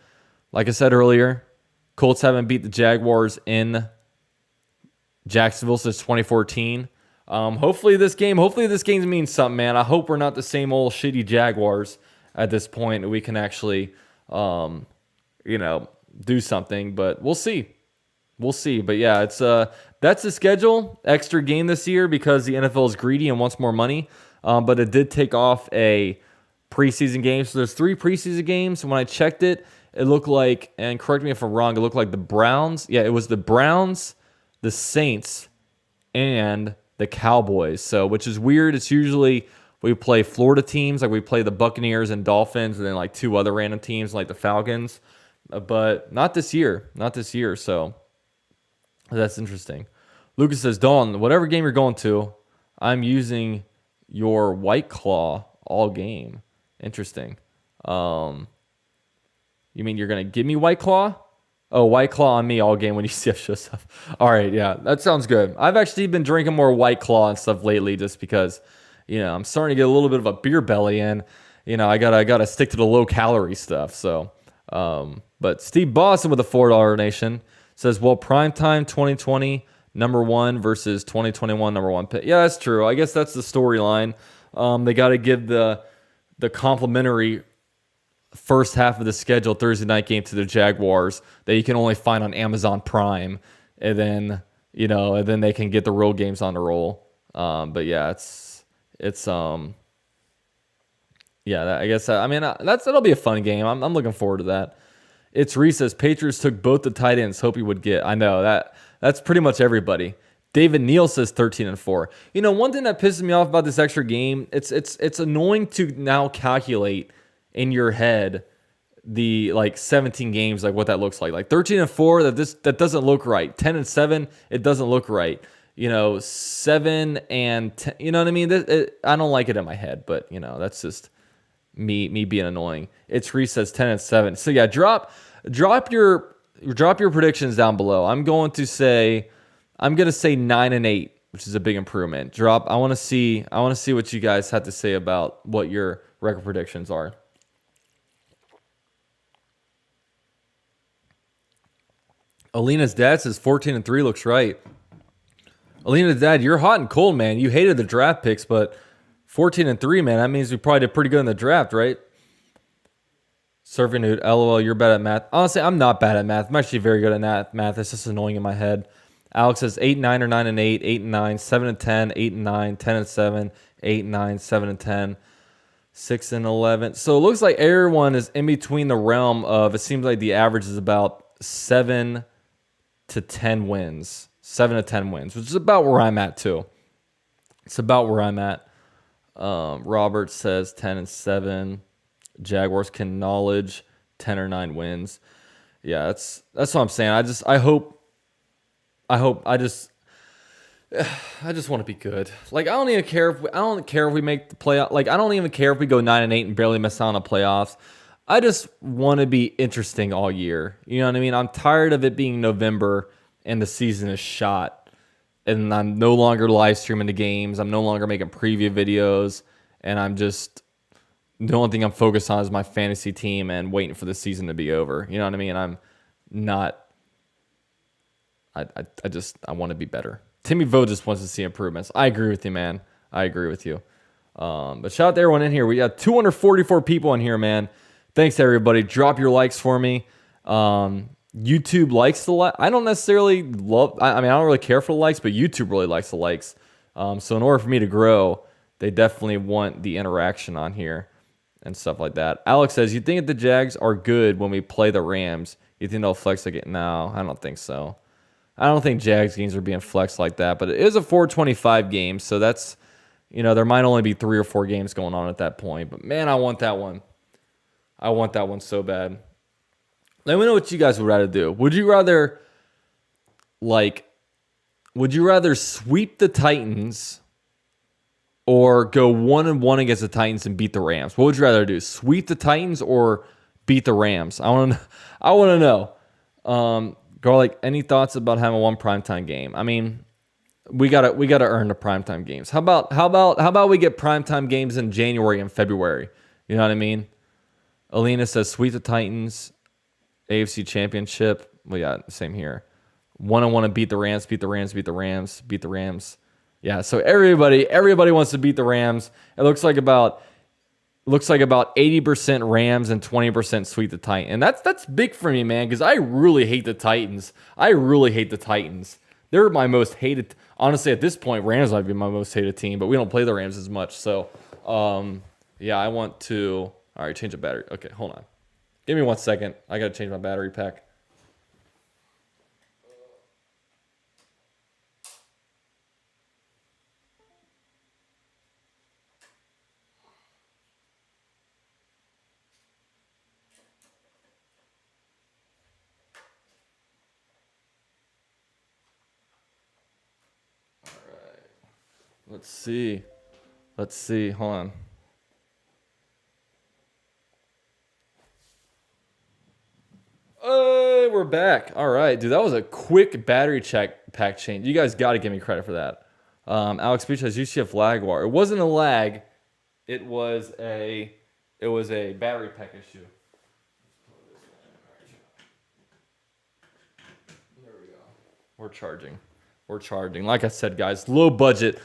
Like I said earlier, Colts haven't beat the Jaguars in Jacksonville since 2014. Hopefully this game means something, man. I hope we're not the same old shitty Jaguars at this point. We can actually, do something, but we'll see. We'll see. But yeah, it's that's the schedule. Extra game this year because the NFL is greedy and wants more money. But it did take off a preseason games. So there's 3 preseason games. And when I checked it, it looked like, and correct me if I'm wrong, it looked like the Browns. Yeah, it was the Browns, the Saints, and the Cowboys. So, which is weird. It's usually we play Florida teams, like we play the Buccaneers and Dolphins, and then like 2 other random teams like the Falcons. But not this year. Not this year. So that's interesting. Lucas says, Dawn, whatever game you're going to, I'm using your White Claw all game. Interesting. You mean you're going to give me White Claw? Oh, White Claw on me all game when you see shows up. All right, yeah, that sounds good. I've actually been drinking more White Claw and stuff lately just because, I'm starting to get a little bit of a beer belly and, I gotta stick to the low calorie stuff. So, but Steve Boston with a $4 donation says, well, primetime 2020 number 1 versus 2021 number 1 pick. Yeah, that's true. I guess that's the storyline. They got to give the complimentary first half of the schedule Thursday night game to the Jaguars that you can only find on Amazon Prime, and then and then they can get the real games on the roll. But yeah, I guess that'll be a fun game. I'm looking forward to that. It's Reese says Patriots took both the tight ends. Hope he would get. I know that's pretty much everybody. David Neal says 13-4. One thing that pisses me off about this extra game, it's annoying to now calculate in your head the 17 games, like what that looks like 13-4, that doesn't look right. 10-7, it doesn't look right. 7 and 10, you know what I mean? I don't like it in my head, but that's just me being annoying. It's Reese says 10-7. So yeah, drop your predictions down below. I'm gonna say 9-8, which is a big improvement. I want to see what you guys have to say about what your record predictions are. Alina's dad says 14-3 looks right. Alina's dad, you're hot and cold, man. You hated the draft picks, but 14-3, man, that means we probably did pretty good in the draft, right? Surfing Nude, LOL, you're bad at math. Honestly, I'm not bad at math. I'm actually very good at math. It's just annoying in my head. Alex says 8-9 or 9-8, 8-9, 7-10, 8-9, 10-7, 8-9, 7-10, 6-11. So it looks like everyone is in between the realm of, it seems like the average is about 7 to 10 wins. 7 to 10 wins, which is about where I'm at too. It's about where I'm at. Robert says 10-7. Jaguars can knowledge 10 or 9 wins. Yeah, that's what I'm saying. I just want to be good. I don't even care if we make the playoff. I don't even care if we go 9-8 and barely miss out on the playoffs. I just want to be interesting all year. You know what I mean? I'm tired of it being November and the season is shot, and I'm no longer live streaming the games. I'm no longer making preview videos, and I'm just, the only thing I'm focused on is my fantasy team and waiting for the season to be over. You know what I mean? I'm not. I want to be better. Timmy Vo just wants to see improvements. I agree with you, man. I agree with you. But shout out to everyone in here. We got 244 people in here, man. Thanks, everybody. Drop your likes for me. YouTube likes the like. I don't necessarily love. I don't really care for the likes, but YouTube really likes the likes. So in order for me to grow, they definitely want the interaction on here and stuff like that. Alex says, "You think if the Jags are good when we play the Rams, you think they'll flex again?" No, I don't think so. I don't think Jags games are being flexed like that. But it is a 425 game, so that's, there might only be 3 or 4 games going on at that point. But man, I want that one. I want that one so bad. Let me know what you guys would rather do. Would you rather sweep the Titans or go 1-1 against the Titans and beat the Rams? What would you rather do? Sweep the Titans or beat the Rams? I want to know. Garlic, any thoughts about having one primetime game? I mean, we gotta earn the primetime games. How about we get primetime games in January and February? You know what I mean? Alina says, sweep the Titans, AFC Championship. Well, yeah, same here. 1-1 and beat the Rams, beat the Rams, beat the Rams, beat the Rams. Yeah, so everybody wants to beat the Rams. It looks like about 80% Rams and 20% sweep the Titans. And that's big for me, man, because I really hate the Titans. They're my most hated. Honestly, at this point, Rams might be my most hated team, but we don't play the Rams as much. So, Yeah, I want to. All right, change the battery. Okay, hold on. Give me 1 second. I got to change my battery pack. Let's see. Let's see. Hold on. We're back. All right, dude. That was a quick battery pack change. You guys got to give me credit for that. Alex Beach says UCF Jaguar. It wasn't a lag. It was a battery pack issue. There we go. We're charging. We're charging. Like I said, guys, low budget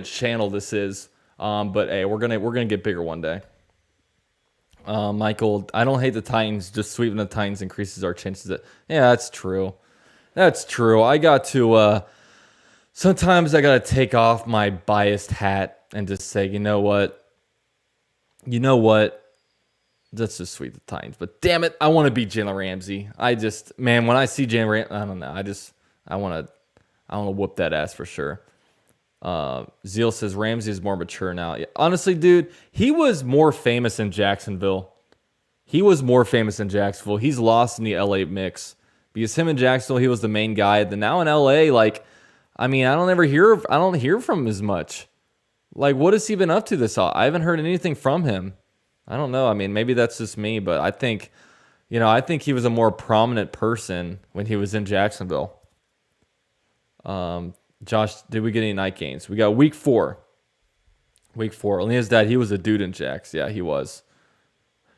channel this is. But hey, we're gonna get bigger one day. Michael, I don't hate the Titans. Just sweeping the Titans increases our chances. Yeah, that's true. That's true. I got to. Sometimes I gotta take off my biased hat and just say, you know what? Let's just sweep the Titans. But damn it, I want to beat Jalen Ramsey. When I see Jalen Ramsey, I don't know. I want to whoop that ass for sure. Zeal says Ramsey is more mature now. Yeah, honestly, dude, he was more famous in Jacksonville. He's lost in the LA mix because him in Jacksonville, he was the main guy. Then now in LA, I don't hear from him as much. Like, what has he been up to this all? I haven't heard anything from him. I don't know. I mean, maybe that's just me, but I think he was a more prominent person when he was in Jacksonville. Josh, did we get any night games? We got week 4. Alina's dad, he was a dude in Jacks. Yeah, he was.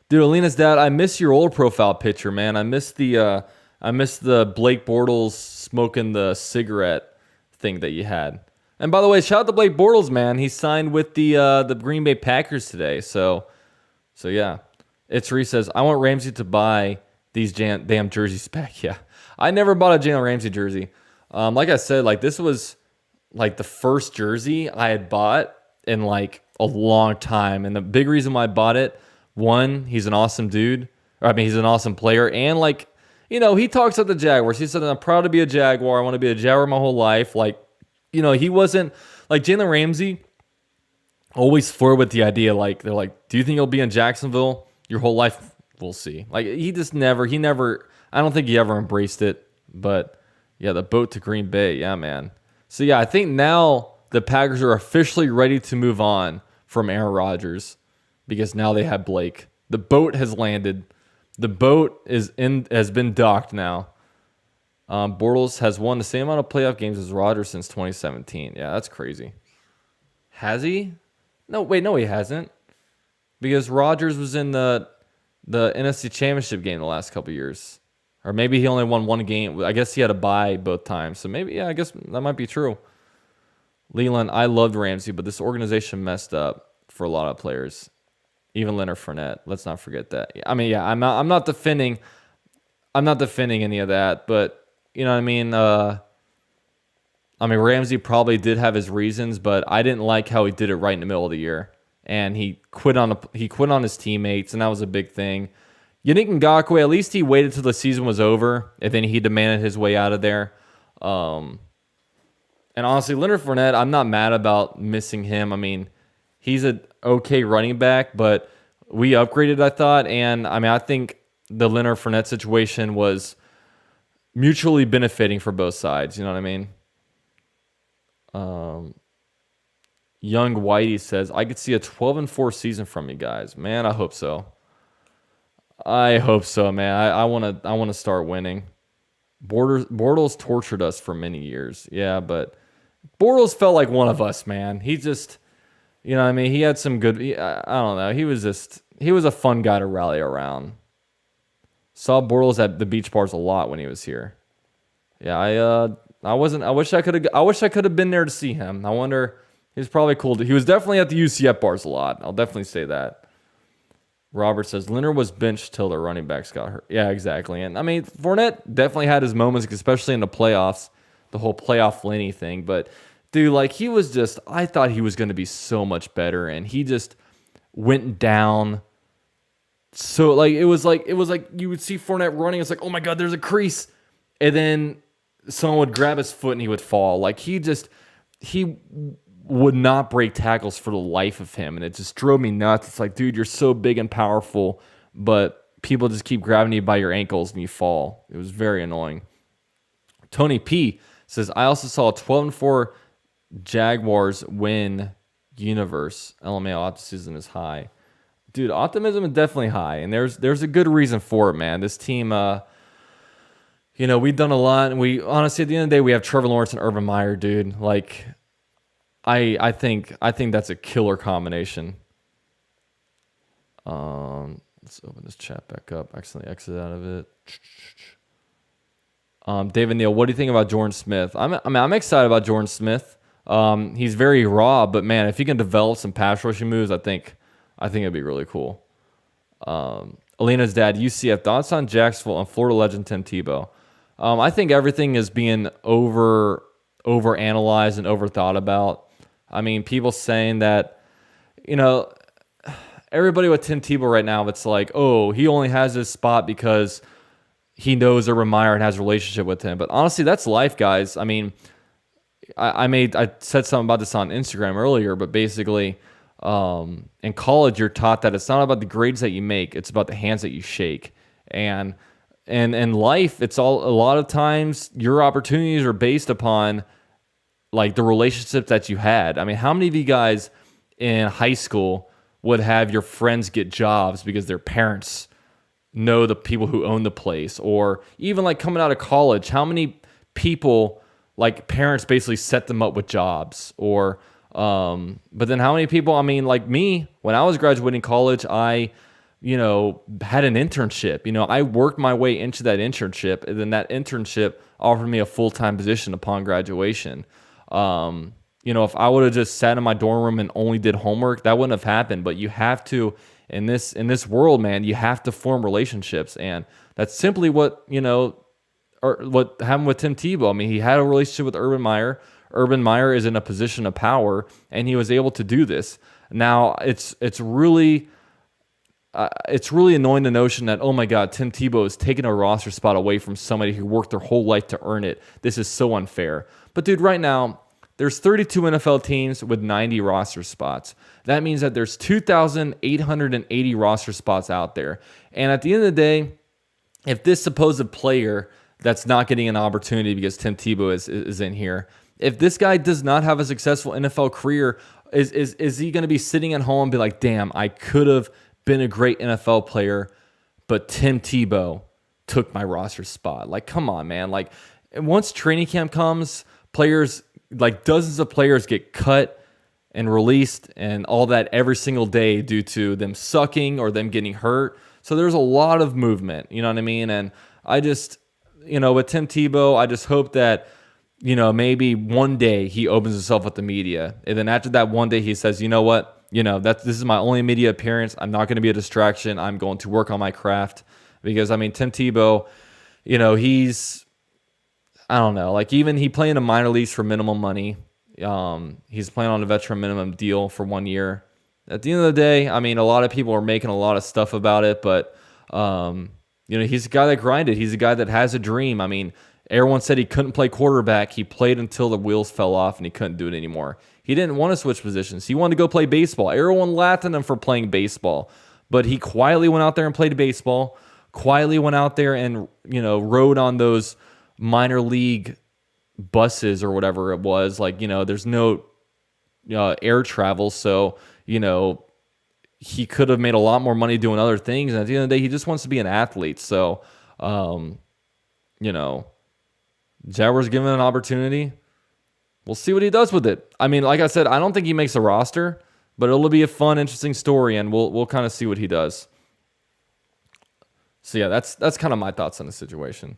Dude, Alina's dad, I miss your old profile picture, man. I miss the Blake Bortles smoking the cigarette thing that you had. And by the way, shout out to Blake Bortles, man. He signed with the Green Bay Packers today. So yeah. It's Reese says, I want Ramsey to buy these damn jerseys back. Yeah. I never bought a Jalen Ramsey jersey. Like I said, this was the first jersey I had bought in a long time. And the big reason why I bought it, one, he's an awesome dude. He's an awesome player. And he talks about the Jaguars. He said, I'm proud to be a Jaguar. I want to be a Jaguar my whole life. He wasn't Jalen Ramsey always forward with the idea. They're like, do you think you'll be in Jacksonville your whole life? We'll see. He never, I don't think he ever embraced it, but yeah, the boat to Green Bay. Yeah, man. So yeah, I think now the Packers are officially ready to move on from Aaron Rodgers because now they have Blake. The boat has landed. The boat has been docked now. Bortles has won the same amount of playoff games as Rodgers since 2017. Yeah, that's crazy. Has he? No, he hasn't. Because Rodgers was in the NFC Championship game the last couple years. Or maybe he only won one game. I guess he had a bye both times. So maybe, yeah, I guess that might be true. Leland, I loved Ramsey, but this organization messed up for a lot of players. Even Leonard Fournette. Let's not forget that. I mean, yeah, I'm not defending any of that, but you know what I mean? Ramsey probably did have his reasons, but I didn't like how he did it right in the middle of the year. And he quit on his teammates, and that was a big thing. Yannick Ngakoue, at least he waited till the season was over, and then he demanded his way out of there. And honestly, Leonard Fournette, I'm not mad about missing him. I mean, he's an okay running back, but we upgraded, I thought. And I think the Leonard Fournette situation was mutually benefiting for both sides. You know what I mean? Young Whitey says, I could see a 12-4 season from you guys. Man, I hope so. I hope so, man. I want to start winning. Bortles tortured us for many years. Yeah, but Bortles felt like one of us, man. He just, you know what I mean? He had some good, I don't know. He was a fun guy to rally around. Saw Bortles at the beach bars a lot when he was here. Yeah, I wish I could have been there to see him. I wonder, he was probably cool. He was definitely at the UCF bars a lot. I'll definitely say that. Robert says, Leonard was benched till the running backs got hurt. Yeah, exactly. And I mean, Fournette definitely had his moments, especially in the playoffs, the whole playoff Lenny thing. But dude, he was just, I thought he was going to be so much better. And he just, went down. So like it was like you would see Fournette running. It's like, oh my God, there's a crease, and then someone would grab his foot and he would fall. Like he would not break tackles for the life of him, and it just drove me nuts. It's like, dude, you're so big and powerful, but people just keep grabbing you by your ankles and you fall. It was very annoying. Tony P says, I also saw a 12-4 Jaguars win universe. LMAO optimism is high. Dude, optimism is definitely high, and there's a good reason for it, man. This team, we've done a lot, and we honestly, at the end of the day, we have Trevor Lawrence and Urban Meyer, dude. Like, I think that's a killer combination. Let's open this chat back up. Accidentally exit out of it. David Neal, what do you think about Jordan Smith? I'm excited about Jordan Smith. He's very raw, but man, if he can develop some pass rushing moves, I think it'd be really cool. Alina's dad, UCF, thoughts on Jacksonville and Florida legend Tim Tebow? I think everything is being over analyzed and overthought about. I mean, people saying that, everybody with Tim Tebow right now, it's like, oh, he only has this spot because he knows Urban Meyer and has a relationship with him. But honestly, that's life, guys. I mean, I said something about this on Instagram earlier, but basically, in college, you're taught that it's not about the grades that you make; it's about the hands that you shake. And in life, a lot of times your opportunities are based upon like the relationships that you had. I mean, how many of you guys in high school would have your friends get jobs because their parents know the people who own the place? Or even like coming out of college, how many people, like parents basically set them up with jobs? Or but then how many people, I mean, like me, when I was graduating college, I had an internship. I worked my way into that internship, and then that internship offered me a full-time position upon graduation. If I would have just sat in my dorm room and only did homework, that wouldn't have happened. But you have to, in this world, man, you have to form relationships, and that's simply what what happened with Tim Tebow. I mean, he had a relationship with Urban Meyer. Urban Meyer is in a position of power, and he was able to do this. Now, it's really annoying, the notion that, oh my God, Tim Tebow is taking a roster spot away from somebody who worked their whole life to earn it. This is so unfair. But dude, right now, there's 32 NFL teams with 90 roster spots. That means that there's 2,880 roster spots out there. And at the end of the day, if this supposed player that's not getting an opportunity because Tim Tebow is in here, if this guy does not have a successful NFL career, is he going to be sitting at home and be like, damn, I could have been a great NFL player, but Tim Tebow took my roster spot? Like, come on, man. Like, once training camp comes, players, like dozens of players, get cut and released and all that every single day due to them sucking or them getting hurt. So there's a lot of movement, you know what I mean? And I just, with Tim Tebow, I just hope that, maybe one day he opens himself with the media. And then after that one day he says, you know what? This is my only media appearance. I'm not going to be a distraction. I'm going to work on my craft. Because, I mean, Tim Tebow, I don't know. Like, even he played in a minor leagues for minimum money. He's playing on a veteran minimum deal for 1 year. At the end of the day, I mean, a lot of people are making a lot of stuff about it, but he's a guy that grinded. He's a guy that has a dream. I mean, everyone said he couldn't play quarterback. He played until the wheels fell off and he couldn't do it anymore. He didn't want to switch positions. He wanted to go play baseball. Everyone laughed at him for playing baseball, but he quietly went out there and played baseball. Quietly went out there and rode on those minor league buses or whatever it was. Like, there's no air travel, so he could have made a lot more money doing other things, and at the end of the day he just wants to be an athlete. So Jaguars give him an opportunity. We'll see what he does with it. I mean, like I said, I don't think he makes a roster, but it'll be a fun, interesting story, and we'll kind of see what he does. So yeah, that's kind of my thoughts on the situation.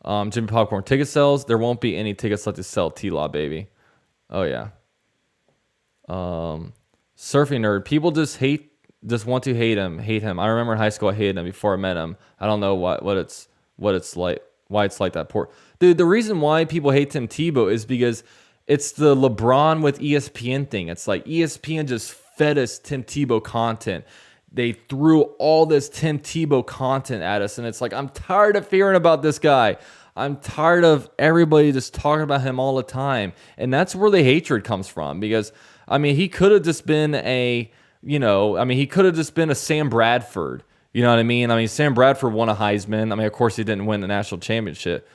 Jimmy Popcorn, ticket sales. There won't be any tickets left to sell. T-Law, baby. Oh yeah. Surfing nerd. People just want to hate him. I remember in high school I hated him before I met him. I don't know what it's like, why it's like that. Dude, the reason why people hate Tim Tebow is because it's the LeBron with ESPN thing. It's like ESPN just fed us Tim Tebow content. They threw all this Tim Tebow content at us, and it's like, I'm tired of hearing about this guy. I'm tired of everybody just talking about him all the time. And that's where the hatred comes from, because, I mean, he could have just been he could have just been a Sam Bradford. You know what I mean? I mean, Sam Bradford won a Heisman. I mean, of course, he didn't win the national championship,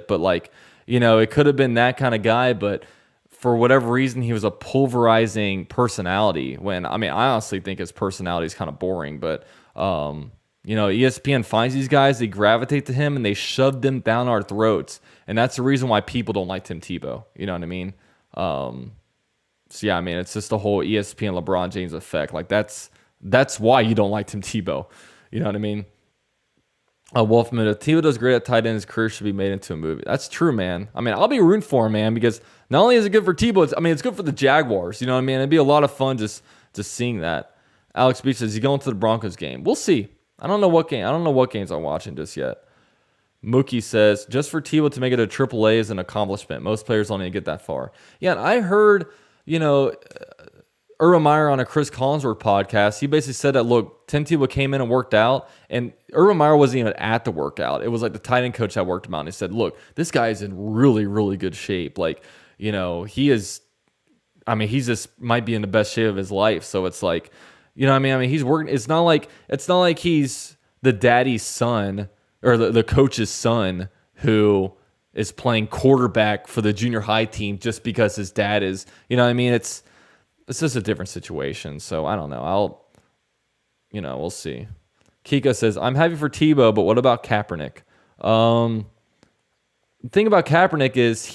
but like, it could have been that kind of guy, but for whatever reason, he was a pulverizing personality when, I mean, I honestly think his personality is kind of boring, but, ESPN finds these guys, they gravitate to him, and they shove them down our throats. And that's the reason why people don't like Tim Tebow. You know what I mean? So, yeah, I mean, it's just the whole ESPN LeBron James effect. Like, that's why you don't like Tim Tebow. You know what I mean? Wolfman, if Tebow does great at tight end, his career should be made into a movie. That's true, man. I mean, I'll be rooting for him, man, because not only is it good for Tebow, it's good for the Jaguars. You know what I mean? It'd be a lot of fun just seeing that. Alex Beach says, he's going to the Broncos game. We'll see. I don't know what games I'm watching just yet. Mookie says, just for Tebow to make it a AAA is an accomplishment. Most players don't even get that far. Yeah, and I heard, Urban Meyer on a Chris Collinsworth podcast, he basically said that, look, Tim Tebow came in and worked out, and Urban Meyer wasn't even at the workout. It was like the tight end coach that worked him out, and he said, look, this guy is in really, really good shape. Like, he is, I mean, he's just might be in the best shape of his life. So it's like, I mean, he's working. It's not like he's the daddy's son or the coach's son who is playing quarterback for the junior high team just because his dad is, I mean, it's just a different situation. So I don't know. We'll see. Kika says, I'm happy for Tebow, but what about Kaepernick? The thing about Kaepernick is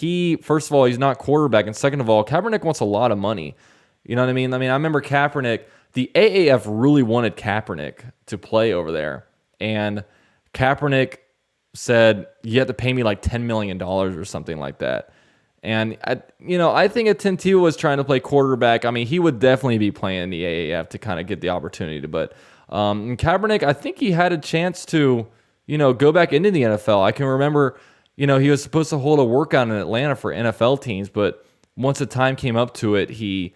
first of all, he's not quarterback. And second of all, Kaepernick wants a lot of money. You know what I mean? I remember Kaepernick, the AAF really wanted Kaepernick to play over there. And Kaepernick said, you have to pay me like $10 million or something like that. And, I think if Tim Tebow was trying to play quarterback, I mean, he would definitely be playing in the AAF to kind of get the opportunity. But Kaepernick, I think he had a chance to, go back into the NFL. I can remember, he was supposed to hold a workout in Atlanta for NFL teams, but once the time came up to it, he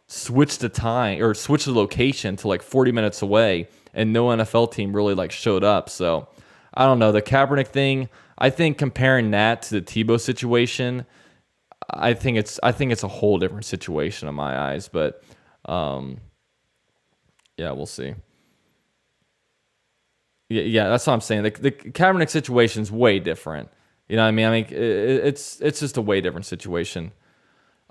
switched the location to like 40 minutes away, and no NFL team really like showed up. So I don't know, the Kaepernick thing, I think comparing that to the Tebow situation, I think it's a whole different situation in my eyes, but yeah, we'll see. Yeah, that's what I'm saying. The Kaepernick situation is way different. You know what I mean? I mean, it's just a way different situation.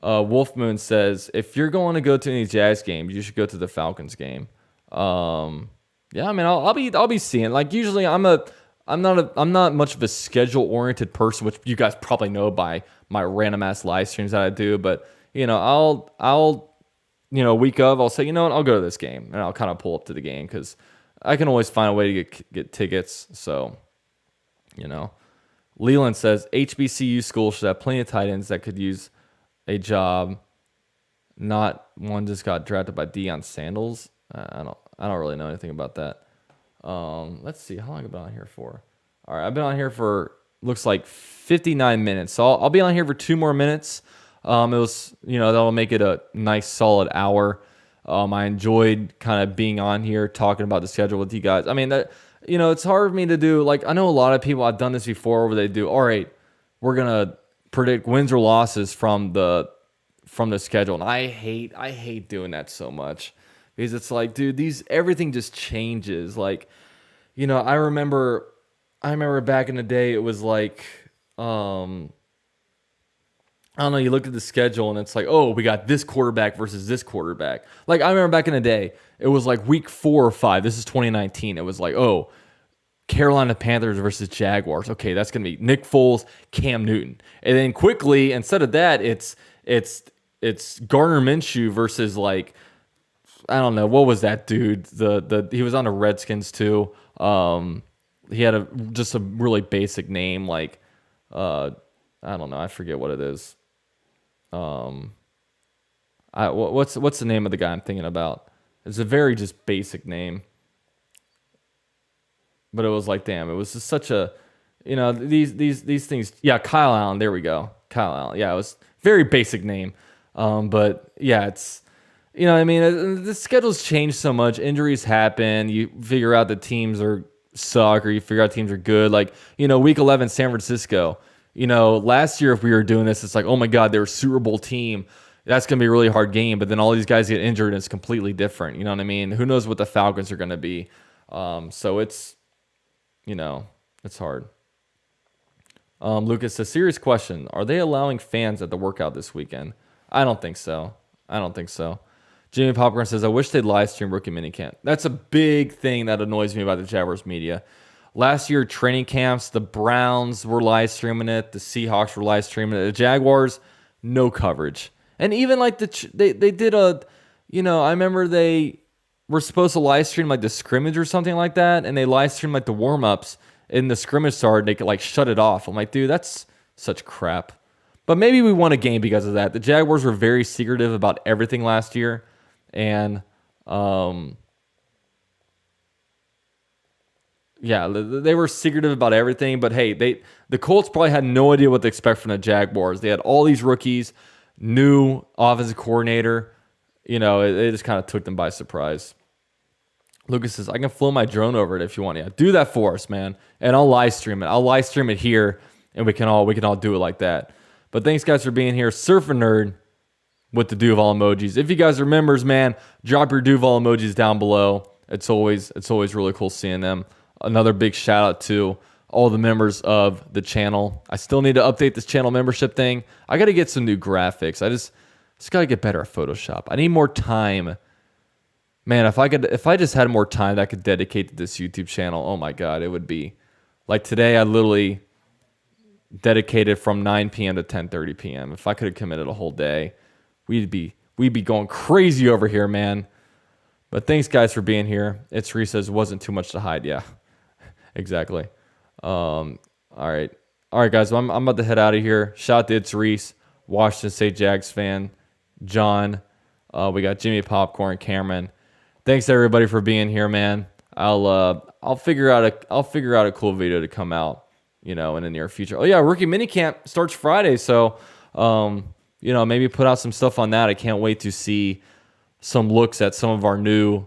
Wolf Moon says, if you're going to go to any Jags games, you should go to the Falcons game. Yeah, I mean, I'll be seeing. Like, usually I'm not much of a schedule oriented person, which you guys probably know by my random ass live streams that I do. But I'll week of, I'll say, I'll go to this game, and I'll kind of pull up to the game because I can always find a way to get tickets. So, Leland says HBCU schools should have plenty of tight ends that could use a job. Not one just got drafted by Deion Sanders. I don't really know anything about that. Let's see, how long have I been on here for? All right, I've been on here for looks like 59 minutes. So I'll be on here for 2 more minutes. It was, that'll make it a nice solid hour. I enjoyed kind of being on here talking about the schedule with you guys. I mean, it's hard for me to do. Like, I know a lot of people, I've done this before, where they do, all right, we're gonna predict wins or losses from the schedule, and I hate doing that so much, because it's like, dude, everything just changes. Like, I remember back in the day, it was like, I don't know, you look at the schedule and it's like, oh, we got this quarterback versus this quarterback. Like, I remember back in the day, it was like week 4 or 5. This is 2019. It was like, oh, Carolina Panthers versus Jaguars. Okay, that's going to be Nick Foles, Cam Newton. And then quickly, instead of that, it's Gardner Minshew versus, like, I don't know, what was that dude? He was on the Redskins too. He had just a really basic name, like, I don't know, I forget what it is. What's the name of the guy I'm thinking about? It's a very just basic name. But it was like, damn, it was just such a, these things. Yeah, Kyle Allen. There we go. Kyle Allen. Yeah, it was very basic name. But yeah, You know what I mean? The schedule's changed so much. Injuries happen. You figure out the teams are suck, or you figure out teams are good. Like, week 11, San Francisco. Last year, if we were doing this, it's like, oh my God, they're a Super Bowl team. That's going to be a really hard game. But then all these guys get injured and it's completely different. You know what I mean? Who knows what the Falcons are going to be? So it's hard. Lucas, a serious question. Are they allowing fans at the workout this weekend? I don't think so. Jimmy Popcorn says, I wish they'd live stream rookie minicamp. That's a big thing that annoys me about the Jaguars media. Last year, training camps, the Browns were live streaming it. The Seahawks were live streaming it. The Jaguars, no coverage. And even like they did I remember they were supposed to live stream like the scrimmage or something like that. And they live streamed like the warm-ups and the scrimmage started. They could like shut it off. I'm like, dude, that's such crap. But maybe we won a game because of that. The Jaguars were very secretive about everything last year. And, they were secretive about everything. But, hey, the Colts probably had no idea what to expect from the Jaguars. They had all these rookies, new offensive coordinator. It just kind of took them by surprise. Lucas says, I can flow my drone over it if you want. Yeah, do that for us, man. And I'll live stream it. I'll live stream it here, and we can all do it like that. But thanks, guys, for being here. Surfer Nerd with the Duval emojis. If you guys are members, man, drop your Duval emojis down below. It's always really cool seeing them. Another big shout out to all the members of the channel. I still need to update this channel membership thing. I got to get some new graphics. I just got to get better at Photoshop. I need more time. Man, if I just had more time that I could dedicate to this YouTube channel, oh my God, it would be like today. I literally dedicated from 9 p.m. to 10:30 p.m. If I could have committed a whole day, we'd be going crazy over here, man. But thanks, guys, for being here. It's Reese says, wasn't too much to hide. Yeah, exactly. All right, guys. Well, I'm about to head out of here. Shout out to It's Reese, Washington State Jags fan, John. We got Jimmy Popcorn, Cameron. Thanks everybody for being here, man. I'll figure out a cool video to come out, in the near future. Oh yeah, rookie minicamp starts Friday, so maybe put out some stuff on that. I can't wait to see some looks at some of our new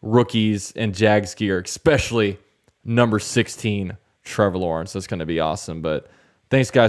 rookies in Jags gear, especially number 16, Trevor Lawrence. That's going to be awesome. But thanks, guys.